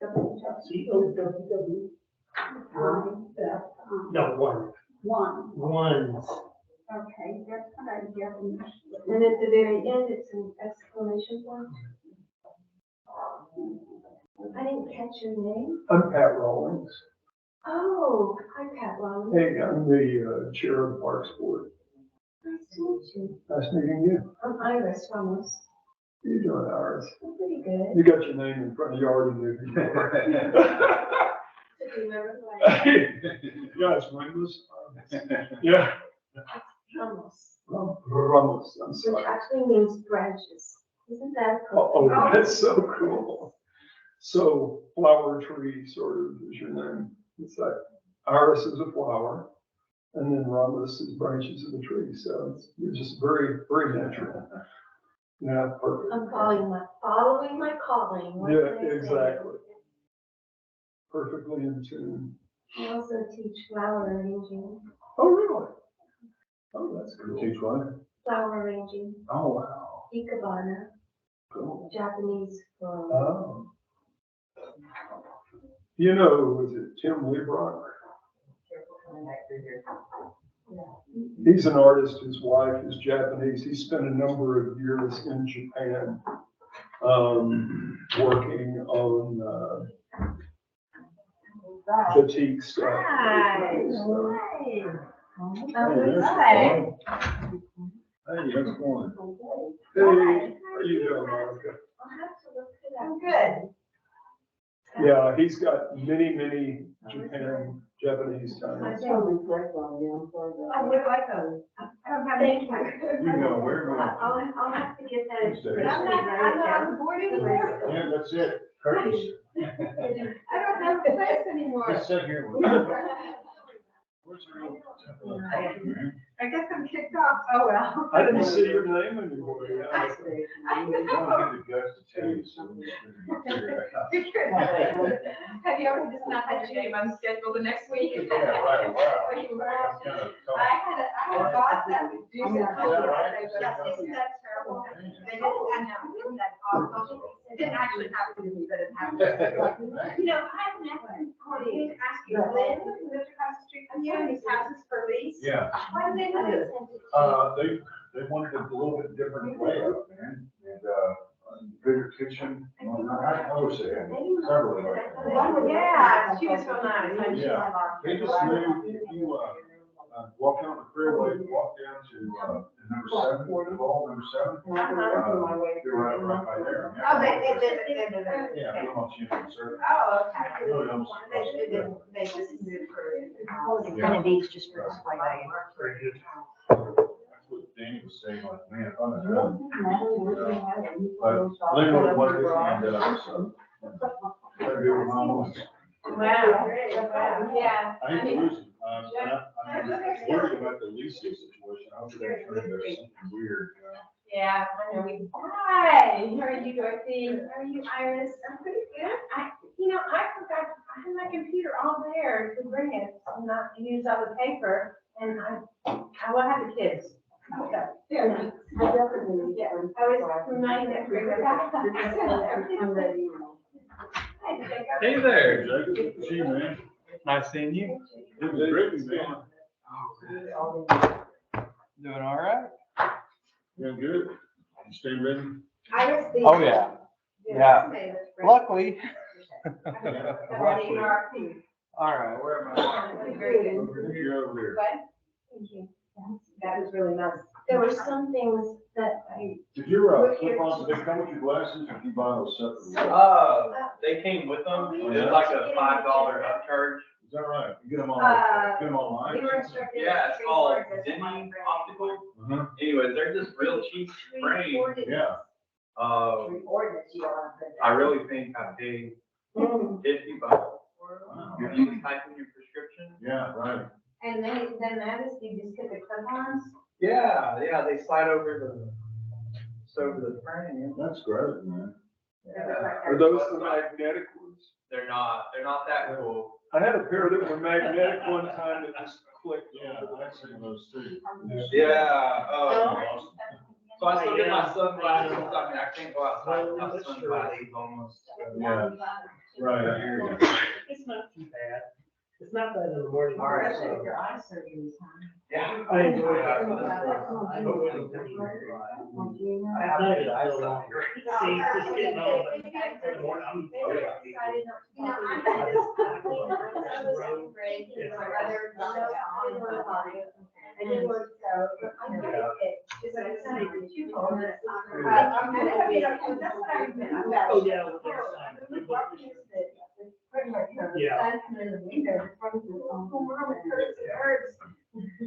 COWW. No, one. Ones. Okay, that's what I get. And at the very end, it's an exclamation point. I didn't catch your name. I'm Pat Rawlings. Oh, hi Pat Long. Hey, I'm the chair of the Parks Board. Nice to meet you. Nice meeting you. I'm Iris Ramos. How you doing, Iris? I'm pretty good. You got your name in front of you already knew before. Do you remember who I am? Yeah, it's Ramos. Yeah. Ramos, Ramos, I'm which sorry. actually means branches. Isn't that Oh, cool? that's so cool. So flower tree sort of is your name. It's like Iris is a flower and then Ramos is branches of the tree. So you're just very, very natural. Yeah, perfect. I'm following my calling. What Yeah, can I say? exactly. Perfectly in tune. I also teach flower arranging. Oh, really? Oh, that's cool. Teach what? Flower arranging, Oh, wow. ikebana, Cool. Japanese flower. Oh. You know, was it Tim Liebrock? He's an artist. His wife is Japanese. He spent a number of years in Japan working on batik stuff. Hi. So, Hey, Oh, there's Hi. Hey, how's it going? hey, how you doing, Monica? I'll have to look it up. I'm good. Yeah, he's got many Japanese ties. Oh, what do I go? I don't have any. Thank you. You know, where I'll have to get that. What's that? I'm not on the board anymore. Yeah, that's it. Curtis. I don't have a place anymore. Just sit here. Where's the real? I guess I'm kicked off. Oh, well. I didn't see your name anymore. Yeah. I I know. don't get the guts to tell you, so we just figure it out. You could. Have you ever just not had your name on the schedule the next week? Yeah, right, wow. What you were. That's kind of tough. I had a boss that would do something. right? Isn't that terrible? They didn't, I know, isn't that awful? It didn't actually happen to me, but it happened. You know, I have an excellent point to ask you, Lynn, who lives across the street from you, and his house is for lease. Yeah, Why did they do it? they wanted it a little bit different layout, man, and, bigger kitchen. I would say, several like that. Yeah, she was so nice. I just Yeah. have our- They just knew if you, walk down the freeway, walk down to, number 7, wall number 7. They're right by there. Oh, they. Yeah, pretty much, you know, sir. Oh, okay. Really almost. They just moved for. Yeah. Beach just for display. Very good. That's what Danny was saying, like, man, if I'm at home. But they were one and, they're doing almost. Wow, yeah. I hate to lose them. I'm worried about the leasing situation. I hope they turn into something weird, you know? Yeah, I know. Hi, how are you, Dorothy? How are you, Iris? I'm pretty good. I forgot, I had my computer all there to bring it, not to use all the paper, and I will have the kids. Yeah, I definitely, yeah, I was reminded to bring it back. I'm ready. Hi, Jacob. Hey there. Jacob, good to see you, man. Nice seeing you. It was great, man. Doing all right? Doing good. You stay ready? Iris, the. Oh, yeah. Yeah. Okay, that's great. Luckily. Ready, RP. All right, where am I? Very good. You're over here. Thank you. That was really nice. There were some things that I, Did your, clip-ons, did they come with your glasses or did you buy those separately? They came with them. Yeah. It's like a $5 upcharge. Is that right? You get them on, get them online? We were instructed. Yeah, it's called Zenni Optical. Uh-huh. Anyways, they're just real cheap frame. Yeah. Ordinance, you are. I really think I paid $50 for Wow. them. If you can type in your prescription. Yeah, right. And then that is, you just get the clip-ons? Yeah, they slide over the frame. That's great, man. Are those the magnetic ones? They're not that cool. I had a pair that were magnetic one time that just clicked. Yeah, I've seen those too. Yeah, Awesome. so I still get my sunglasses. I mean, I can't go outside without sunglasses almost. Yeah. Right, I hear you. It's not too bad. It's not bad in the morning. All right. Especially if your eye surgery is time. Yeah. I enjoy Yeah, it. I don't really think I have Not good as eyesight. longer. See, just getting on, but in the morning, I'm. You know, I'm I didn't want to go, but I know it, just like I said, you told me. I'm gonna have it, that's what I remember. Oh, yeah. Yeah.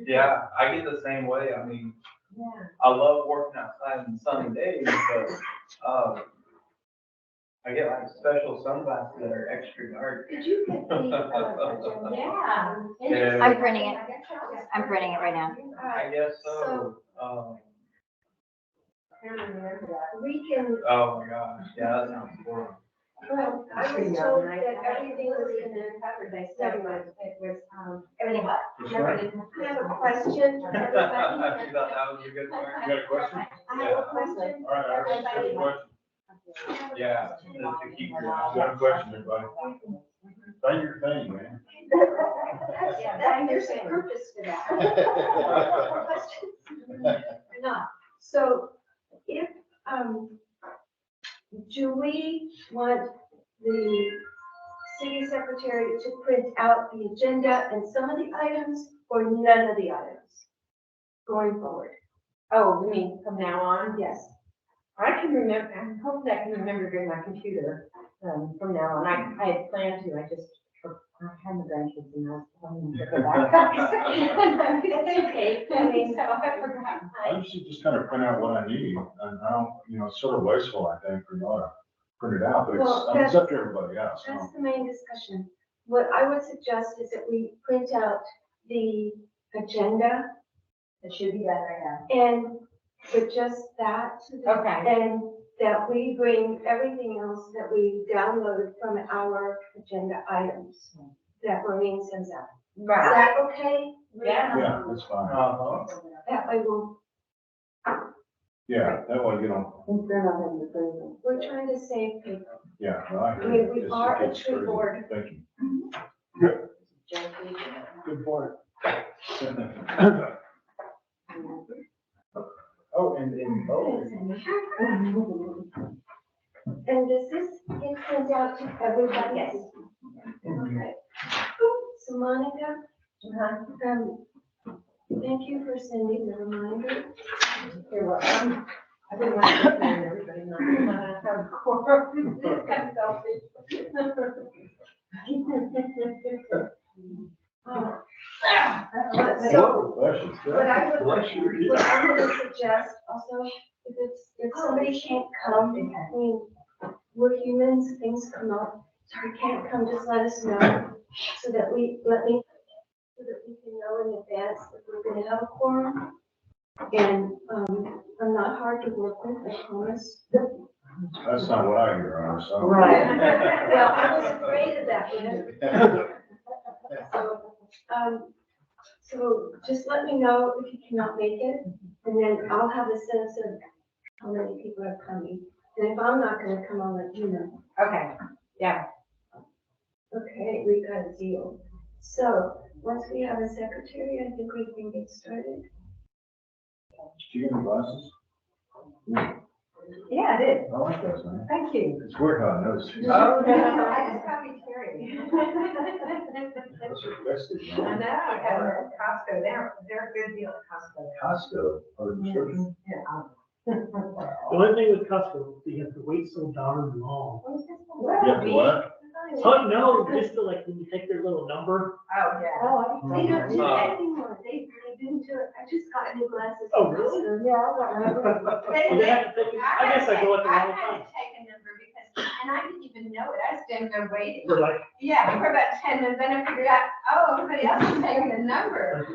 Yeah, I get the same way. I mean, I love working outside on sunny days, but, I get like special sunglasses that are extra dark. Did you get the, agenda? Yeah. Yeah. I'm printing it. I'm printing it right now. I guess so. We can, Oh my gosh, yeah, that sounds horrible. well, I was told that everything was gonna, never mind, it was, Everything what? That's never right. mind. I have a question for You everybody. thought that was a good part? You got a question? I have a question. All right, I have a question. Yeah, just to keep your. You got a question, everybody? Say your thing, man. Yeah, that, there's a purpose to that. Questions? Or not. So if, do we want the city secretary to print out the agenda and some of the items or none of the items going forward? Oh, you mean from now on? Yes. I can remember, I'm hoping I can remember during my computer, from now on. I had planned to, I just, I had the grandkids and I was planning to go back. It's okay. I mean, So I forgot. I usually just kind of print out what I need, and I don't, it's sort of wasteful, I think, for not to print it out, but Well, it's up to everybody else. that's the main discussion. What I would suggest is that we print out the agenda It should be done right now. and with just that. Okay. And that we bring everything else that we downloaded from our agenda items that Maureen sends out. Is Right. that okay? Yeah. Yeah, that's fine. Uh-huh. That way we'll, Yeah, that way you don't, we're trying to save paper. yeah, I I mean, we agree. are a It's tree pretty- board. Thank you. Good point. Oh, and, And does this get sent out to everybody? Yes. Okay. So Monica, thank you for sending the reminder. You're welcome. I didn't want to offend everybody, not have a quorum. It's kind of selfish. So Bless you. what I would, Bless you. what I'm gonna suggest also, if somebody can't come, I mean, we're humans, things come up. So if you can't come, just let us know so that we can know in advance that we're gonna have a quorum. And, I'm not hard to work with, I promise. That's not what I hear, honest. I don't- Well, I was afraid of that, so just let me know if you cannot make it, and then I'll have a sense of how many people are coming. And if I'm not gonna come, I'll let you know. Okay, yeah. Okay, we got a deal. So, once we have a secretary, I think we can get started. Do you get any glasses? Yeah, I did. I like those, man. Thank you. It's weird how I noticed. I just copied Terry. Those are festive, I man. know, I got them at Costco. They're a good deal at Costco. Costco, or prescription. Yeah. The only thing with Costco, you have to wait so darn long. You have to what? Oh, no, just to like, when you take their little number. Oh, yeah. They don't do that anymore, they didn't do it, I just got new glasses. Oh, really? Yeah, I got You have to take it- I guess I go at the I wrong had time. to take a number because, and I didn't even know it. I was standing there waiting. We're like, Yeah, for about 10 minutes, then I figured out, oh, everybody else is taking the number.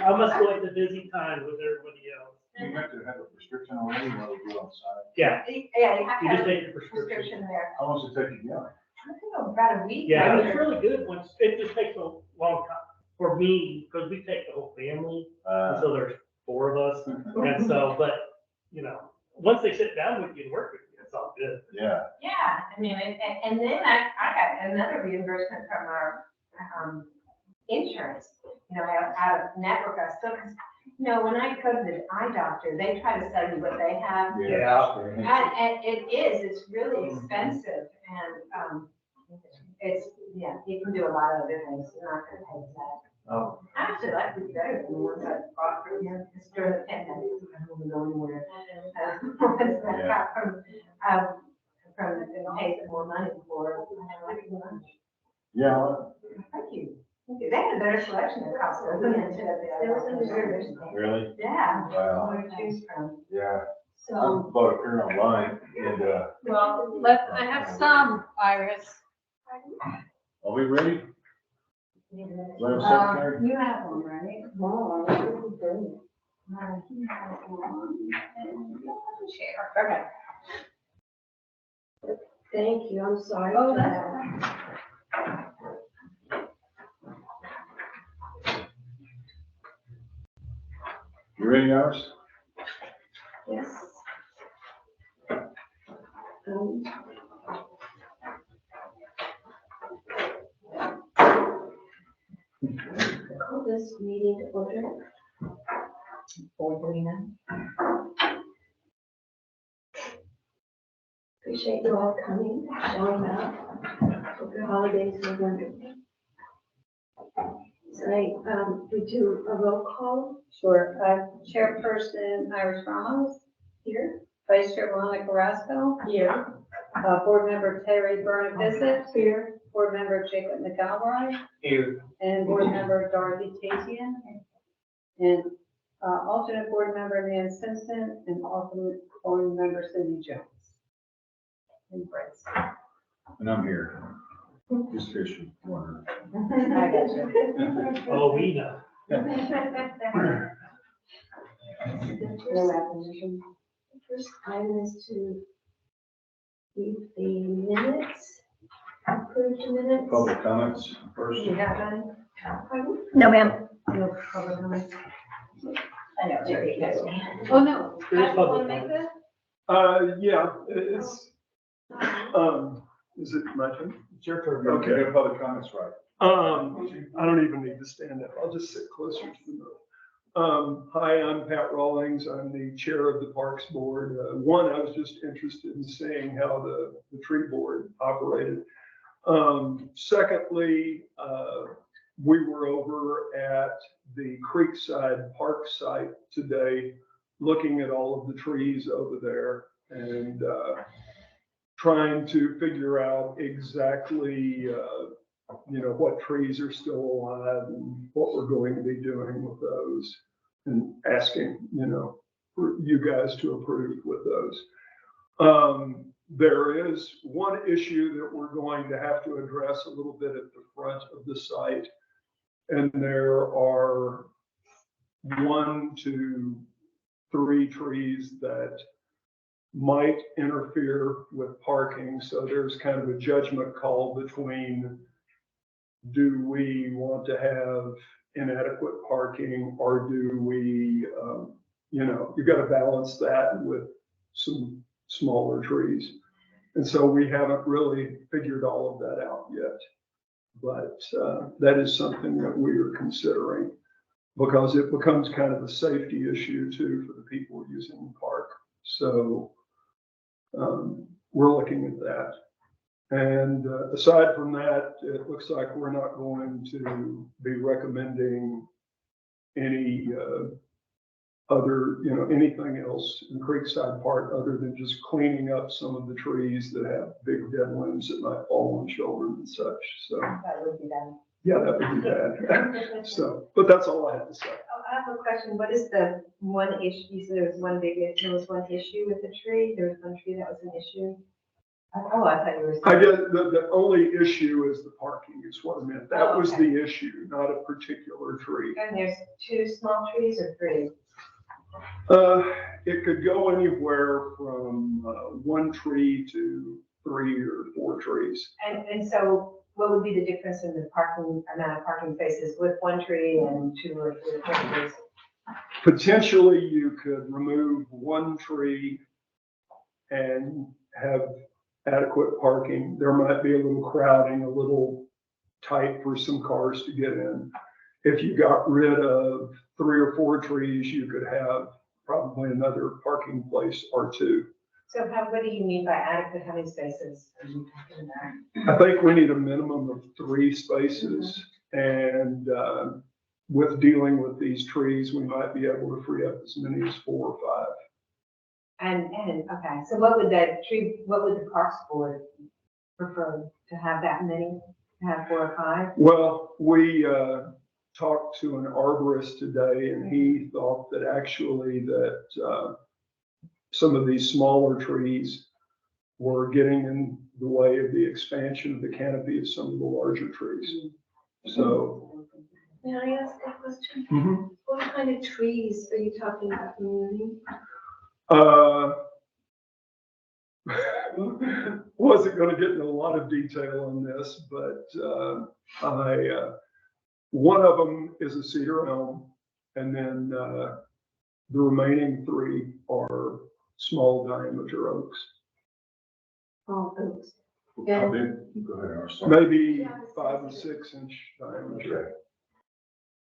I must go at the busy time with everybody else. You have to have a prescription already, or you go outside. Yeah, Yeah, you have to you just have a take your prescription. prescription there. How long does it take you to get? I think about a week. Yeah, maybe. it's really good once, it just takes a long time for me, because we take the whole family, and so there's 4 of us. And so, but, once they sit down with you and work with you, it's all good. Yeah. Yeah, I mean, and then I got another reimbursement from our, insurance. You know, out of network, I still, when I go to the eye doctor, they try to sell you what they have. And it is, it's really expensive and, it's, yeah, you can do a lot of other things, you're not gonna pay that. Oh, I actually like it better than the ones I bought from here, because during the pandemic, I don't go anywhere. Ones I got from, and paid more money for, I like it much. Yeah. Thank you. Thank you. They had a better selection of Costco than There was a- Really? Yeah. Wow. What to choose from. Yeah. So, I bought a pair online and, Well, I have some, Iris. are we ready? Madam Secretary? You have one, right? wow, that would be great. He has one. Share. Okay. Thank you, I'm sorry. Oh, for that's that. You ready, Iris? Yes. Um, Call this meeting to order. 4:39. Appreciate you all coming, showing up. Hope your holidays were wonderful. Tonight, we do a roll call Sure. Chairperson Iris Ramos, here. Vice Chair Veronica Carrasco, Here. Board Member Terry Bernadette, Here. Board Member Jacob McElroy, here, and Board Member Dorothy Tatian, and alternate Board Member Nan Simpson, and alternate Board Member Cindy Jones. And Brett. And I'm here. Just fishing. Wondering. I got you. Oh, we know. The No first- application. First item is to read the minutes, approve the minutes. Public comments first. You have any? Pardon? No, ma'am. No public comment? I know, Terry, that's me. Oh, no. There's I public want to make comment. that? Yeah, it's, is it my turn? It's your turn. Okay, we have public comments, right? I don't even need to stand up. I'll just sit closer to the middle. Hi, I'm Pat Rawlings. I'm the chair of the Parks Board. One, I was just interested in seeing how the tree board operated. Secondly, we were over at the Creekside Park site today, looking at all of the trees over there and trying to figure out exactly, what trees are still alive and what we're going to be doing with those and asking, for you guys to approve with those. There is one issue that we're going to have to address a little bit at the front of the site. And there are 1 to 3 trees that might interfere with parking. So there's kind of a judgment call between, do we want to have inadequate parking or do we, you've got to balance that with some smaller trees. And so we haven't really figured all of that out yet. But that is something that we are considering because it becomes kind of a safety issue too for the people using the park. So we're looking at that. And aside from that, it looks like we're not going to be recommending any other, anything else in Creekside Park other than just cleaning up some of the trees that have big dead limbs that might fall on children and such. So, That would be done. yeah, that would be bad. So, but that's all I have to say. I have a question. What is the one issue? You said there was one issue with the tree. There was one tree that was an issue. Oh, I thought you were. I guess the only issue is the parking is what I meant. That Oh, was okay. the issue, not a particular tree. And there's 2 small trees or 3? It could go anywhere from 1 tree to 3 or 4 trees. And so what would be the difference in the amount of parking spaces with 1 tree and 2 or 3 or 4 trees? Potentially, you could remove 1 tree and have adequate parking. There might be a little crowding, a little tight for some cars to get in. If you got rid of 3 or 4 trees, you could have probably another parking place or 2. So what do you mean by adequate? How many spaces are you talking about? I think we need a minimum of 3 spaces, and with dealing with these trees, we might be able to free up as many as 4 or 5. And, okay, so what would the Parks Board prefer, to have that many, to have 4 or 5? Well, we talked to an arborist today, and he thought that actually that some of these smaller trees were getting in the way of the expansion of the canopy of some of the larger trees. So. May I ask a question? Mhm. What kind of trees are you talking about, Melanie? Wasn't going to get into a lot of detail on this, but one of them is a cedar elm, and then the remaining 3 are small diameter oaks, Oh, oaks. How big? Go ahead, Ernest. maybe 5 or 6 inch diameter.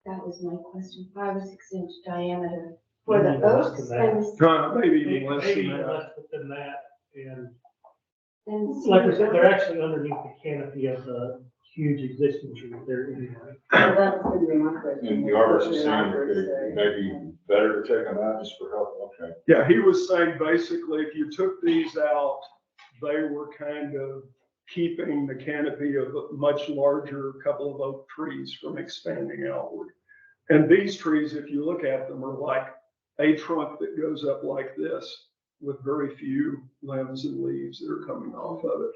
That was my question, 5 or 6 inch diameter for the Maybe less oaks than and the, Maybe even less Maybe than that. less than that, and and. like I said, they're actually underneath the canopy of the huge existing trees there anyway. And the arborist is saying it may be better to take them out just for help, okay. Yeah, he was saying basically if you took these out, they were kind of keeping the canopy of a much larger couple of oak trees from expanding outward. And these trees, if you look at them, are like a trunk that goes up like this with very few limbs and leaves that are coming off of it.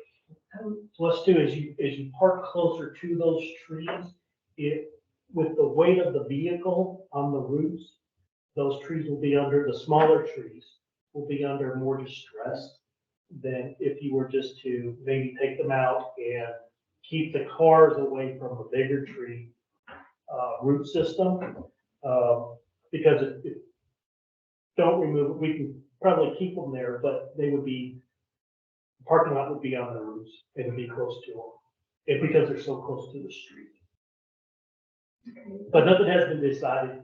Plus too, as you park closer to those trees, with the weight of the vehicle on the roots, those trees will be under, the smaller trees will be under more distress than if you were just to maybe take them out and keep the cars away from a bigger tree root system. Because if don't remove it, we can probably keep them there, but they would be, parking lot would be on the roofs and be close to them. And because they're so close to the street. But nothing has been decided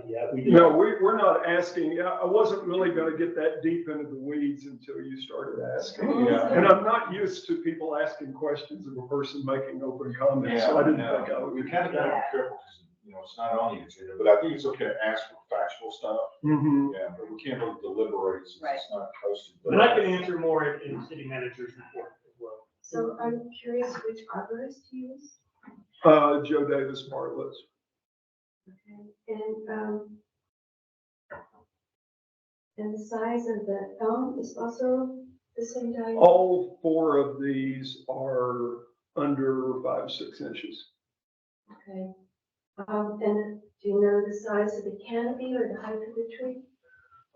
yet. No, we're not asking. Yeah, I wasn't really going to get that deep into the weeds until you started asking. Yeah. And I'm not used to people asking questions of a person making open comments, so I didn't think I would. We kind of got to be careful, because, you know, it's not on the agenda, but I think it's okay to ask for factual stuff. Mhm. Yeah, but we can't really deliberate since it's not posted. And I can answer more in the city manager's report as well. So I'm curious which arborist to use. Joe Davis Bartlett. Okay, and the size of the elm is also the same diameter? All 4 of these are under 5 or 6 inches. Okay. And do you know the size of the canopy or the height of the tree?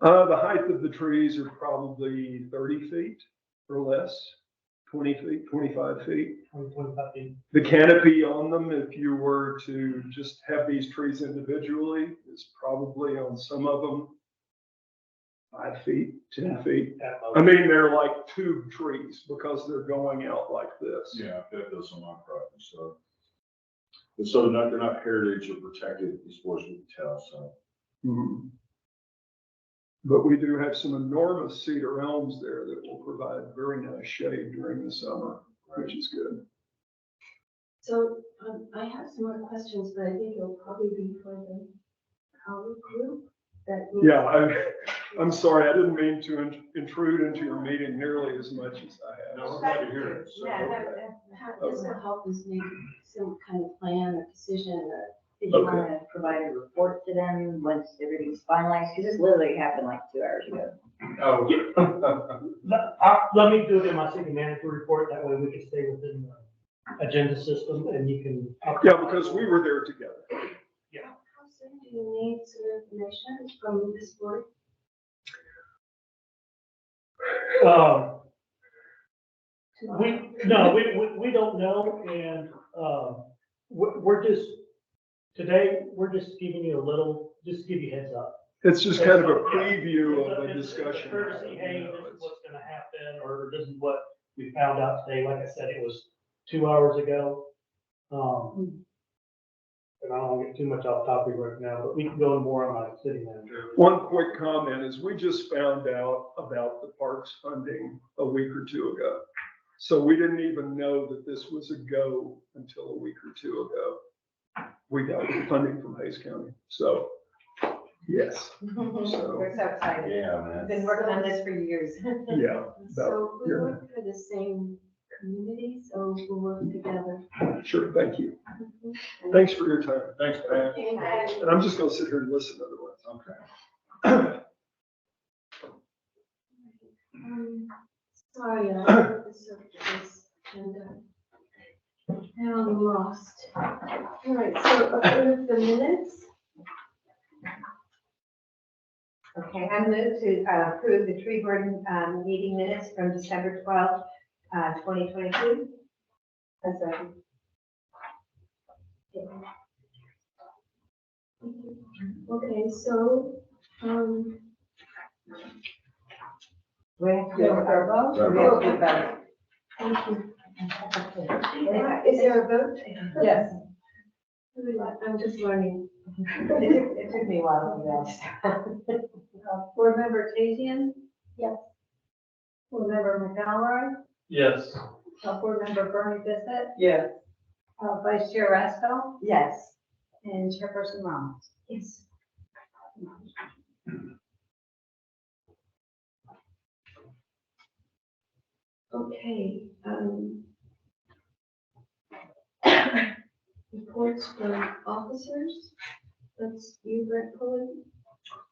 The height of the trees are probably 30 feet or less, 20 feet, 25 feet. 25 feet. The canopy on them, if you were to just have these trees individually, is probably on some of them 5 feet, 10 feet. At most. I mean, they're like tube trees because they're going out like this. Yeah, that does on my property, so. And so they're not heritage or protected as far as we can tell, so. Mhm. But we do have some enormous cedar elms there that will provide very nice shade during the summer, which is good. So I have some more questions, but I think it'll probably be for the power group. Yeah, I'm sorry, I didn't mean to intrude into your meeting nearly as much as I have. No, we're glad to hear it. So, This will help us make some kind of plan or decision. Did you Okay. want to provide a report to them once everything's finalized? Because this literally happened like 2 hours ago. Oh, Let me do it in my city manager report, that way we can stay within the agenda system and you can. Yeah, because we were there together. How soon do you need some information from this board? We don't know, and, we're just, today, we're just giving you just give you heads up. It's just kind of a preview of a It's discussion. Courtesy, hey, this is what's gonna happen, or this is what we found out today. Like I said, it was 2 hours ago. And I don't want to get too much off topic right now, but we can go more on my city manager. One quick comment is we just found out about the parks funding a week or two ago. So we didn't even know that this was a go until a week or two ago. We got the funding from Hayes County. So, yes. We're So, so excited. Yeah, man. Been working on this for years. yeah. So we yeah. work for the same community, so we'll work together. Sure, thank you. Thanks for your time. Thanks, Pat. And I'm just gonna sit here and listen otherwise. Okay. Sorry, I wrote this up to this agenda. Now I'm lost. All right, so approve the minutes. Okay, I move to approve the tree board meeting minutes from December 12th, 2022. That's right. Okay, so, We have to go with our vote. Our We have to vote. thank you. Is there a vote? Yes. I'm just learning. It took me a while to do that. Board Member Tasian? Yes. Board Member McElroy? Yes. Board Member Bernie Bissett? Yeah. Vice Chair Rasko? Yes. And Chairperson Ramos? Yes. Okay, reports from officers. That's you, Brett Pulley.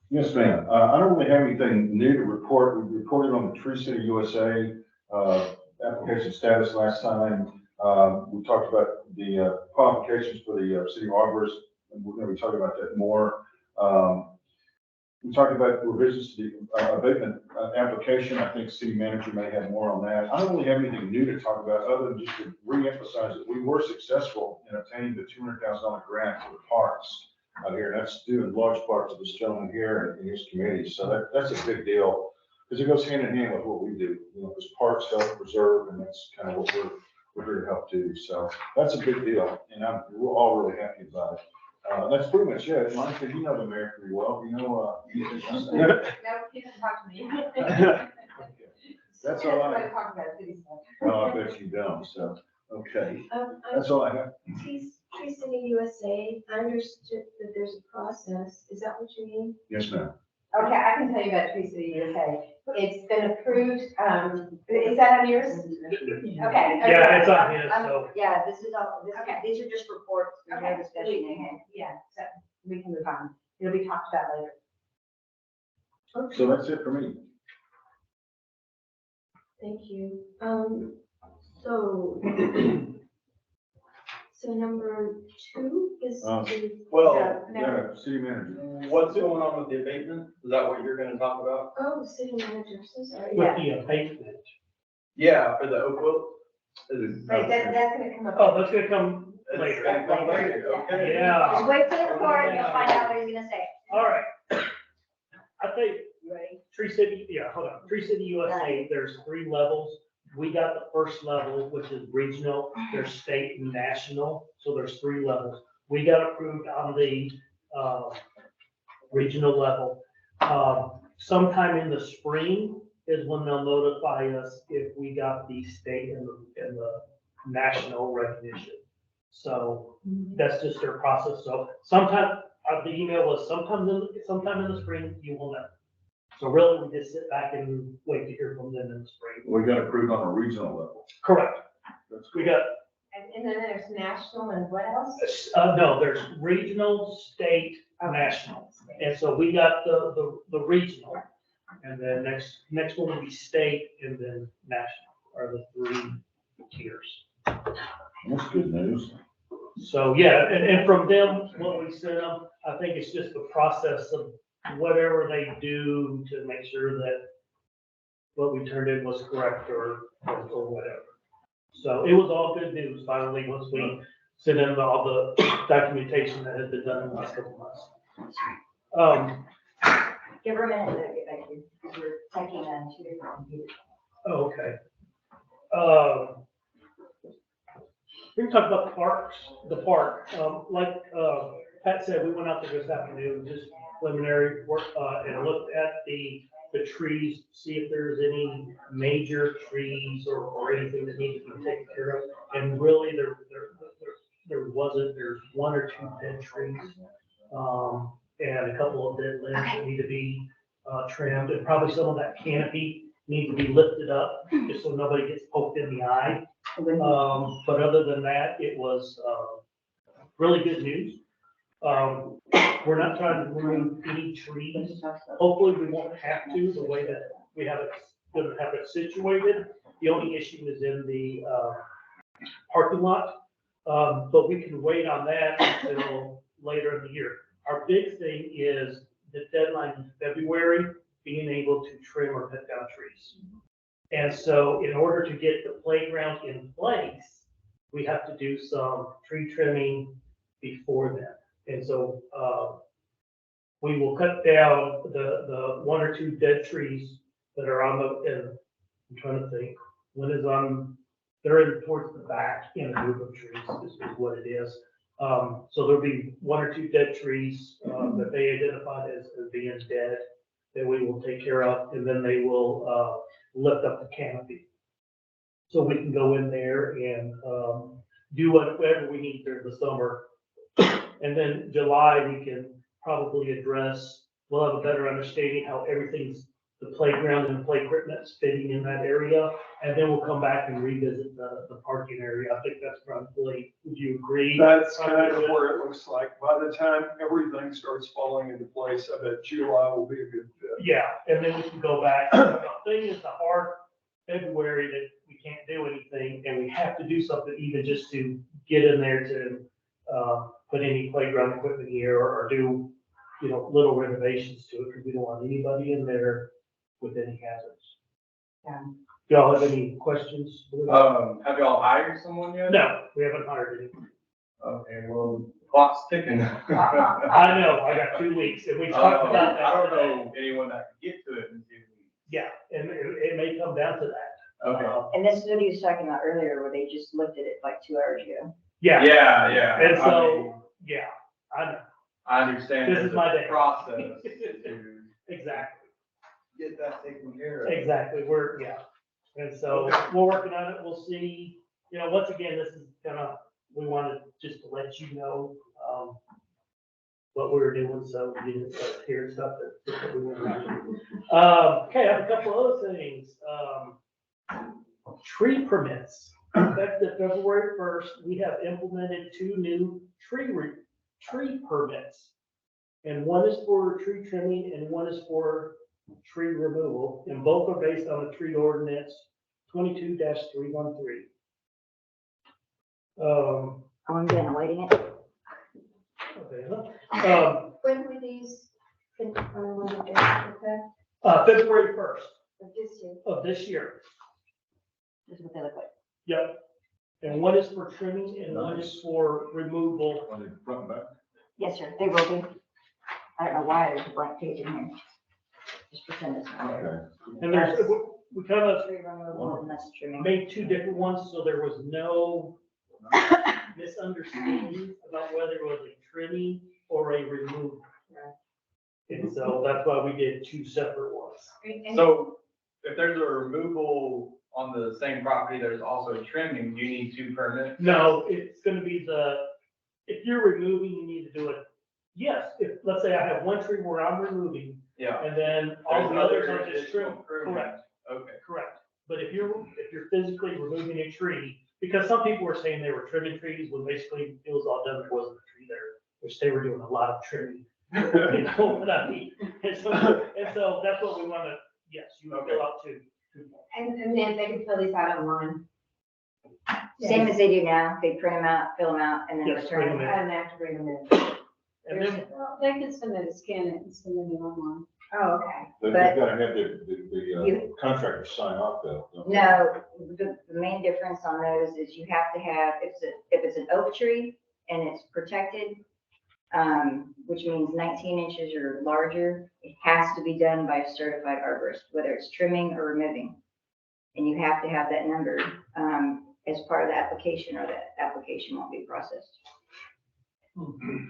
Yes, ma'am. I don't really have anything new to report. We reported on the Tree City USA, application status last time. We talked about the, qualifications for the, city arborist, and we're gonna be talking about that more. We talked about revisions to the, abatement, application. I think city manager may have more on that. I don't really have anything new to talk about, other than just to reemphasize that we were successful in obtaining the $200,000 grant for the parks out here. And that's due in large part to this gentleman here and his committee. So that's a big deal, because it goes hand in hand with what we do. You know, because parks help preserve, and that's kind of what we're here to help do. So that's a big deal, and we're all really happy about it. That's pretty much it. Monica, you know the mayor pretty well. You know, anything else? No, he doesn't talk to me. That's all I, talk about city stuff. no, I bet you don't. So, okay, I'm that's all I have. Tree City USA. I understood that there's a process. Is that what you mean? Yes, ma'am. Okay, I can tell you about Tree City USA. It's been approved, is that on yours? Okay. Yeah, it's on his, so. Yeah, this is all, Okay. these are just reports, there's no Okay. discussion in here. Yeah, so we can move on. It'll be talked about later. So that's it for me. Thank you. So, so number 2 is. Well, Yeah, city manager. what's going on with the abatement? Is that what you're gonna talk about? Oh, city manager, so sorry. With the abatement. Yeah, for the Oakville? Is it- Wait, that's gonna come up. Oh, that's gonna come It's later. gonna come later, okay. Yeah. Just wait for the report, and you'll find out what he's gonna say. All right. I think You ready? Tree City, yeah, hold on. Tree City USA, there's 3 levels. We got the first level, which is regional, there's state and national, so there's 3 levels. We got approved on the, regional level. Sometime in the spring is when they'll notify us if we got the state and the national recognition. So that's just their process. So sometime, the email was sometime in the spring, you will know. So really, we just sit back and wait to hear from them in the spring. We got approved on a regional level. Correct. That's We got, And then there's national and what else? no, there's regional, state, national. And so we got the regional, and then next one will be state, and then national are the 3 tiers. That's good news. So, yeah, and from them, what we sent them, I think it's just the process of whatever they do to make sure that what we turned in was correct or whatever. So it was all good news finally, once we sent in all the documentation that had been done in the last couple months. Give her a minute to get back to you, because we're typing on 2 different computers. Okay. We can talk about the park. Like, Pat said, we went out there this afternoon, just preliminary work, and looked at the trees, see if there's any major trees or anything that needs to be taken care of. And really, there wasn't, there's 1 or 2 dead trees, and a couple of dead limbs that need to be, trimmed, and probably some of that canopy needs to be lifted up, just so nobody gets poked in the eye. But other than that, it was, really good news. We're not trying to remove any trees. Hopefully, we won't have to, the way that we have it, gonna have it situated. The only issue is in the, parking lot. But we can wait on that until later in the year. Our big thing is the deadline in February, being able to trim or cut down trees. And so in order to get the playground in place, we have to do some tree trimming before then. And so, we will cut down the 1 or 2 dead trees that are on and I'm trying to think, they're in towards the back in a group of trees, is what it is. So there'll be 1 or 2 dead trees, that they identified as being dead, that we will take care of, and then they will, lift up the canopy. So we can go in there and, do whatever we need during the summer. And then July, we can probably address, we'll have a better understanding how the playground and play equipment's fitting in that area. And then we'll come back and revisit the parking area. I think that's probably, would you agree? That's kind of where it looks like. By the time everything starts falling into place, I bet July will be a good fit. Yeah, and then we can go back. The thing is, the hard February that we can't do anything, and we have to do something even just to get in there to, put any playground equipment here or do, little renovations to it, because we don't want anybody in there with any hazards. Yeah. Do y'all have any questions? Have y'all hired someone yet? No, we haven't hired anyone. Okay, well, clock's ticking. I know, I got 2 weeks, and we talked about that. I don't know anyone that can get to it in 2 weeks. Yeah, and it may come down to that. Okay. And this is what he was talking about earlier, where they just lifted it like 2 hours ago. Yeah, Yeah. and I so, mean, yeah, I know, I understand This there's is my day. a process to exactly. get that taken care of. Exactly, and so we're working on it, we'll see, once again, this is we wanted just to let you know, what we were doing, so you didn't start hearing stuff that we weren't around. Okay, I have a couple other things, tree permits, effective February 1st, we have implemented 2 new tree permits. And one is for tree trimming and one is for tree removal, and both are based on the tree ordinance 22-313. I'm getting waiting it. Okay, When were these, okay, February 1st of this year? of this year. This is what they look like. Yep. And one is for trimming and one is for removal. On the front and back. Yes, sir, they will be. I don't know why there's a blank page in here. Just pretend it's not there. Okay. And there's, we kind of Tree removal and that's trimming. made 2 different ones, so there was no misunderstanding about whether it was a trimming or a removal. And so that's why we did 2 separate ones. So if there's a removal on the same property, there's also trimming, you need 2 permits? No, it's gonna be if you're removing, you need to do it. Yes, if, let's say I have 1 tree where I'm removing, Yeah. and then all There's the others other are just additional trimmed. permits. Correct, Okay. correct. But if you're physically removing a tree, because some people were saying they were trimming trees, when basically it was all done, there wasn't a tree there, which they were doing a lot of trimming. You know what I mean? And so that's what we wanna, yes, you would fill out 2. And then they can fill these out online. Same as they do now. They print them out, fill them out, and then Yes, return bring them. them in. And they have to bring them in. And then, Well, they can send it, scan it, and send it online. Oh, okay. They've But- got to have the contractor sign off though. don't they? No, the main difference on those is you have to have, if it's an oak tree and it's protected, which means 19 inches or larger. It has to be done by a certified arborist, whether it's trimming or removing. And you have to have that number, as part of the application, or that application won't be processed.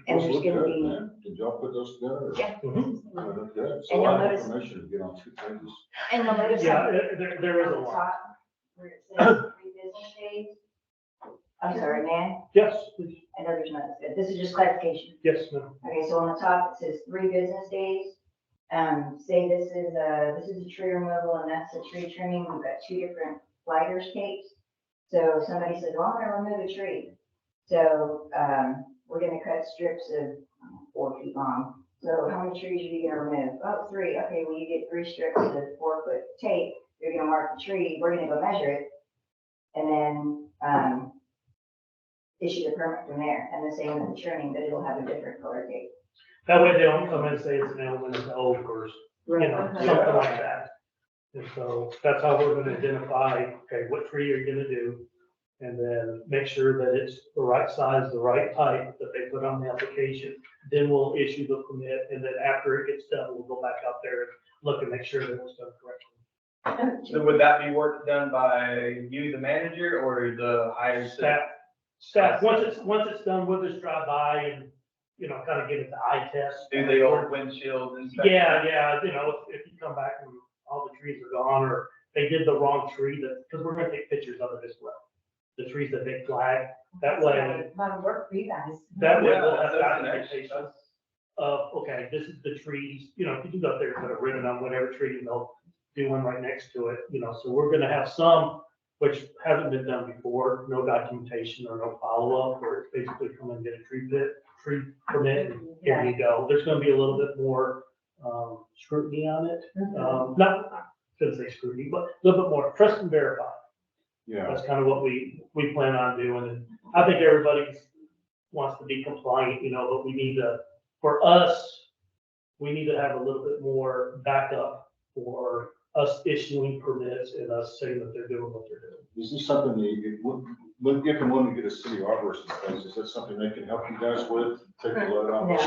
And there's gonna be, Did y'all put those together? yeah, Okay, And so a you'll lot of notice- information to get on 2 pages. and you'll notice. Yeah, on there is a the lot. top where it says 3 business days. I'm sorry, man, Yes, please. I know there's not, this is just clarification. Yes, ma'am. Okay, so on the top, it says 3 business days. Say this is a tree removal and that's a tree trimming. We've got 2 different lighters tapes. So somebody says, well, I'm gonna remove a tree. So, we're gonna cut strips of 4 feet long. So how many trees are you gonna remove? Oh, 3. Okay, well, you get 3 strips of 4-foot tape. You're gonna mark the tree. We're gonna go measure it. And then, issue the permit from there. And the same with the trimming, but it'll have a different color tape. That way they don't come in and say it's an elm, it's an oak, or, you know, Okay. something like that. And so that's how we're gonna identify, okay, what tree are you gonna do? And then make sure that it's the right size, the right type that they put on the application. Then we'll issue the permit, and then after it gets done, we'll go back out there and look and make sure that it's done correctly. So would that be work done by you, the manager, or the hired Staff, once it's done, we'll just drive by and, you know, kind of get it to eye test. do the old windshield inspection? Yeah, you know, if you come back and all the trees are gone, or they did the wrong tree, because we're gonna take pictures of it as well. The trees that they flag, that way, A lot of work for you guys. that way Yeah, we'll have that's an extra- documentation of, okay, this is the trees, you know, if you go up there, put a ribbon on whatever tree, and they'll do one right next to it, you know, so we're gonna have some, which hasn't been done before, no documentation or no follow-up, where it's basically come and get a tree permit, and here you go. There's gonna be a little bit more, scrutiny on it, not, shouldn't say scrutiny, but a little bit more trust and verify. Yeah, That's kind of what we plan on doing, and I think everybody wants to be compliant, you know, but we need to, for us, we need to have a little bit more backup for us issuing permits and us saying that they're doing what they're doing. is this something that if and when we get a city arborist in place, is that something they can help you guys with? Take a look No. at?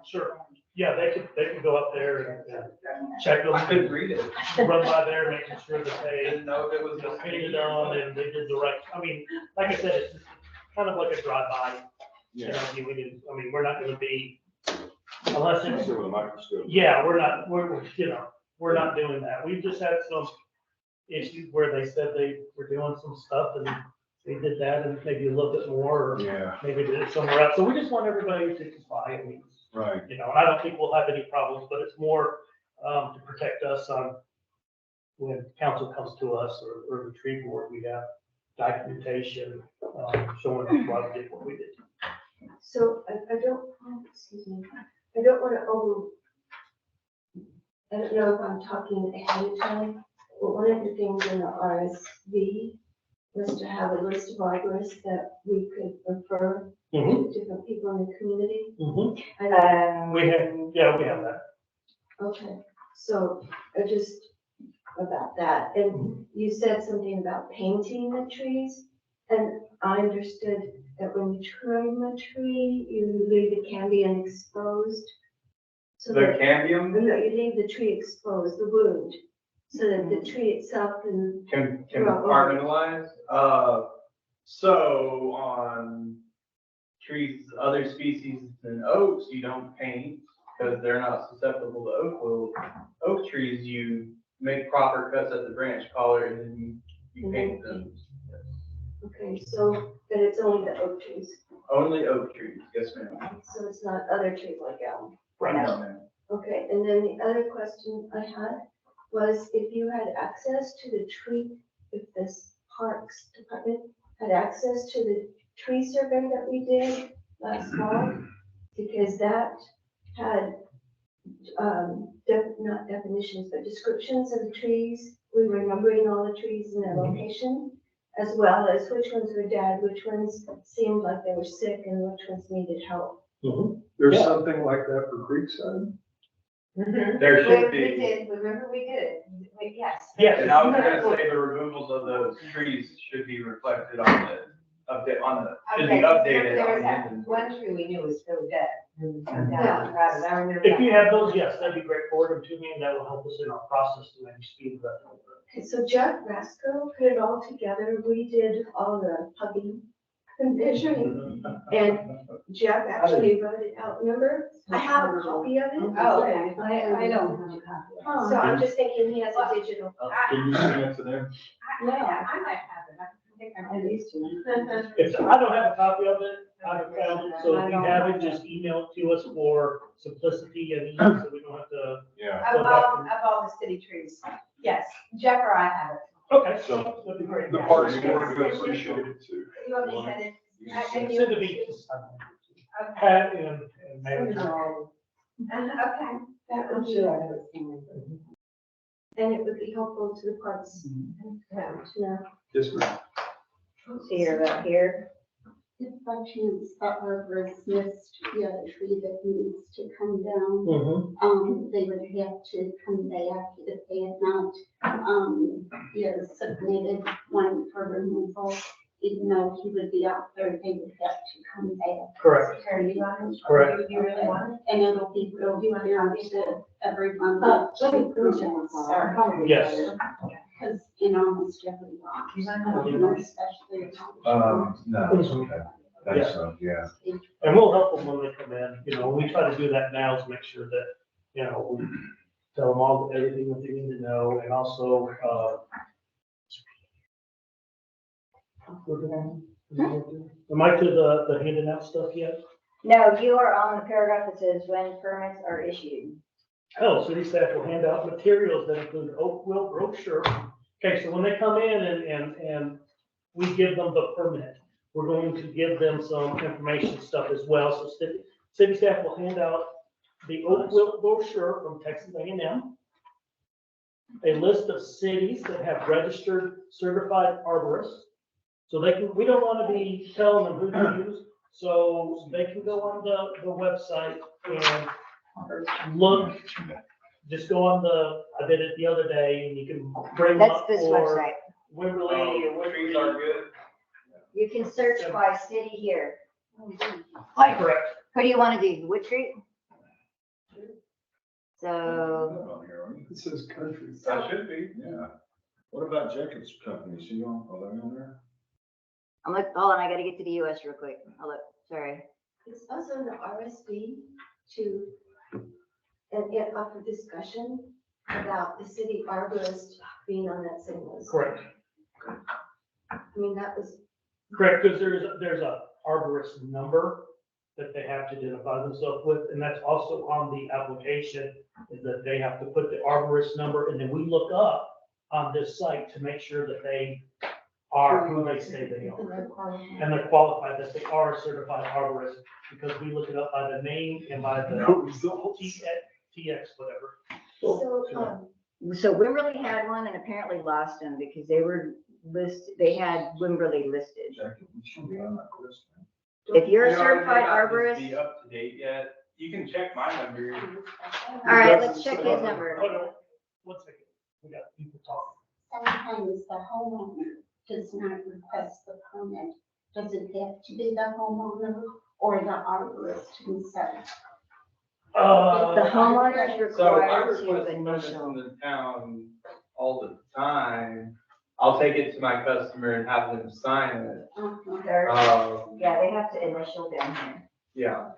Sure. Yeah, they could go up there and check them, I couldn't read it. run by there, making sure that I they didn't know if it was just painted on and they did the right, I mean, like I said, it's just kind of like a drive-by. You know, Yeah, I mean, we're not gonna be, unless it's, see with a microscope. yeah, we're not doing that. We've just had some issues where they said they were doing some stuff and they did that and maybe a little bit more, or Yeah, maybe did it somewhere else. So we just want everybody to comply. I mean, right. you know, and I don't think we'll have any problems, but it's more, to protect us on when council comes to us or the tree board, we have documentation, showing why we did what we did. So I don't, excuse me, I don't want to I don't know if I'm talking ahead of time, but one of the things in the RSV was to have a list of arborists that we could refer to different people in the community. I don't- We have that. Okay, so just about that, and you said something about painting the trees, and I understood that when you trim a tree, you leave the cambium exposed. So The that, cambium no, you leave the tree exposed, the wound, so that the tree itself can, can Right. compartmentalize. So on trees, other species than oaks, you don't paint because they're not susceptible to oak wilt. Oak trees, you make proper cuts at the branch collar and then you paint them. okay, so, but it's only the oak trees, Only oak trees, yes ma'am. so it's not other trees like elm. Right. No, ma'am. Okay, and then the other question I had was if you had access to the tree, if this Parks Department had access to the tree survey that we did last fall, because that had, not definitions, but descriptions of the trees. We were numbering all the trees in their location, as well as which ones were dead, which ones seemed like they were sick, and which ones needed help. There's Yeah. something like that for Creekside. There should We be. did, remember we did, yes. Yes. And I was gonna say the removals of those trees should be reflected on the, update on the, should Okay, be updated there on was the that end. one tree we knew was still dead. Yeah. I remember If you that. have those, yes, that'd be great. Forward them to me and that will help us in our process to maybe speed that up. Okay, so Jeff Rasco put it all together. We did all the hugging and measuring. And Jeff actually wrote it out. Remember? I have a copy of it. Oh, okay. I don't have a copy. So I'm just thinking he has a digital. Can you send that to them? I might have it. I think I I used to. If I don't have a copy of it, I have found it, so if you have it, just email it to us for simplicity and ease, so we don't have to. Yeah. Of all the city trees. Yes, Jeff or I have it. Okay, So- that'd be great. The parks board will appreciate it too. You want me to send it? Send it to me. Pat and Mary. Okay. That would be, and it would be helpful to the parks. To know. Yes, ma'am. See here about here. If by chance that arborist missed the other tree that needs to come down, Mhm. they would have to come back if they had not, submitted one for removal. Even though he would be out there, they would have to come back. Correct, Are you on? Correct. Do you really want it? And it'll be real clear to everyone. Let me prove it. yes. Because in almost every lot, especially. No, it's okay. Thanks, so, yeah. And we'll help them when they come in, we try to do that now to make sure that, we tell them all, everything that they need to know, and also, am I to the handing out stuff yet? No, you are on the paragraph that says when permits are issued. Oh, city staff will hand out materials that include Oakville brochure. Okay, so when they come in and we give them the permit, we're going to give them some information stuff as well. So city staff will hand out the Oakville brochure from Texas A&M, a list of cities that have registered certified arborists. So we don't want to be telling them who to use, so they can go on the website and look. Just go on I did it the other day, and you can bring That's up this for website. Wimberley or Trees are good. You can search by city here. Correct. What do you want to do? Wood Creek? So, It says country. That should be. Yeah. What about Jacobs Company? See on, are they on there? hold on, I gotta get to the US real quick. Sorry. It's also in the RSD to, and up for discussion about the city arborist being on that same list. Correct. I mean, that was, Correct, because there's a arborist number that they have to identify themselves with, and that's also on the application, is that they have to put the arborist number, and then we look up on this site to make sure that they are who they say they are. And they're qualified, that they are a certified arborist, because we look it up by the name and by the No results. TX, whatever. so, So Wimberley had one and apparently lost them because they were they had Wimberley listed. Jacob, we should be on that list. If you're a You know, it may certified not just arborist, Be up to date yet. You can check my number. all right, let's check his number. Hold on, 1 second, we got people talking. Sometimes the homeowner does not request the permit. Does it have to be the homeowner or the arborist himself? The homeowner is So I required to request permits initial. from the town all the time. I'll take it to my customer and have them sign it. Yeah, they have to initial down here. Yeah.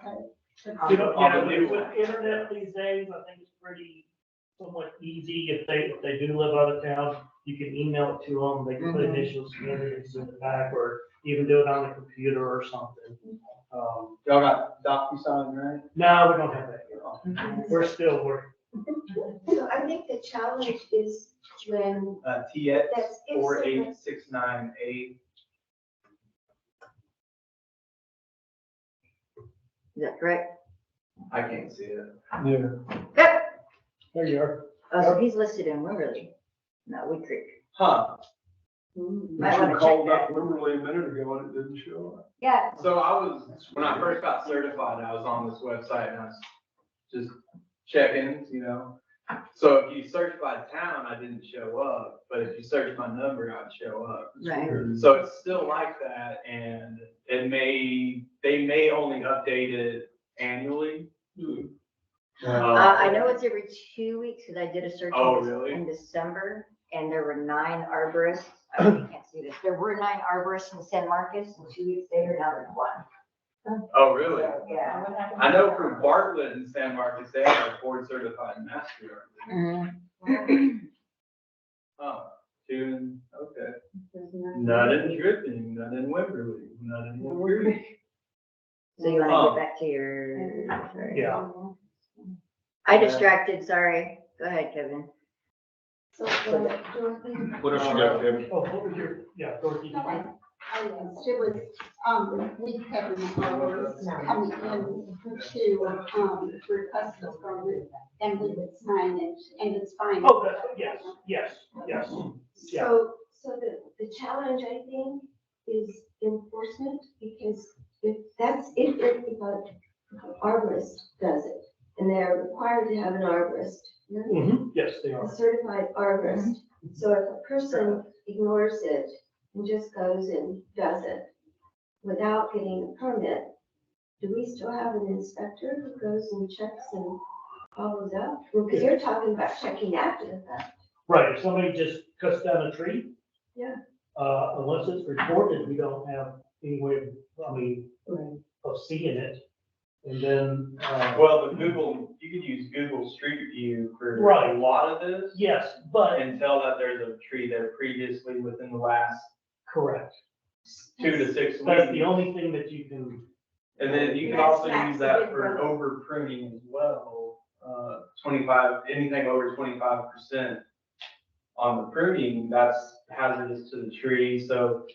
With internet these days, I think it's pretty somewhat easy. If they do live out of town, you can email it to them, they can put initials in it and send it back, or even do it on the computer or something. Y'all got DocuSign, right? No, we don't have that here. We're still working. so I think the challenge is when TX that's. if 48698. Is that correct? I can't see it. Yeah. Yep. There you are. Oh, so he's listed in Wimberley. No, Wood Creek. Huh. Might You wanna check called that. up Wimberley a minute ago and it didn't show up. Yeah, So when I first got certified, I was on this website and I was just checking, So if you search by town, I didn't show up, but if you search my number, I'd show up. Right. So it's still like that, and they may only update it annually. I know it's every 2 weeks, because I did a search Oh, really? in December, and there were 9 arborists. I can't see this. There were 9 arborists in San Marcos, and 2 weeks later, now there's 1. Oh, really? Yeah. I know from Bartlett and San Marcos, they have a board certified master. Oh, 2, okay. None in Dripping, none in Wimberley, none in Woodbury. So you want to get back to your, sorry. Yeah. I distracted, sorry. Go ahead, Kevin. So, Dorothy, What else you got, Kevin? Oh, what was your, yeah, Dorothy? it was, we had hours coming in to, request the permit, and we would sign it, and it's fine. Oh, yes, yes. Yeah. So the challenge, I think, is enforcement, because if an arborist does it, and they're required to have an arborist, Yes, they a are. certified arborist. So if a person ignores it and just goes and does it without getting a permit, do we still have an inspector who goes and checks and follows up? Because you're talking about checking after the fact. Right, if somebody just cuts down a tree. Yeah. Unless it's reported, we don't have any way, of seeing it. And then, Well, you could use Google Street View for Right. a lot of this. yes, but, And tell that there's a tree there previously within the last correct. 2 to 6 That's the weeks. only thing that you can, And then you can also use that for over pruning as well. anything over 25% on the pruning, that's hazardous to the tree. So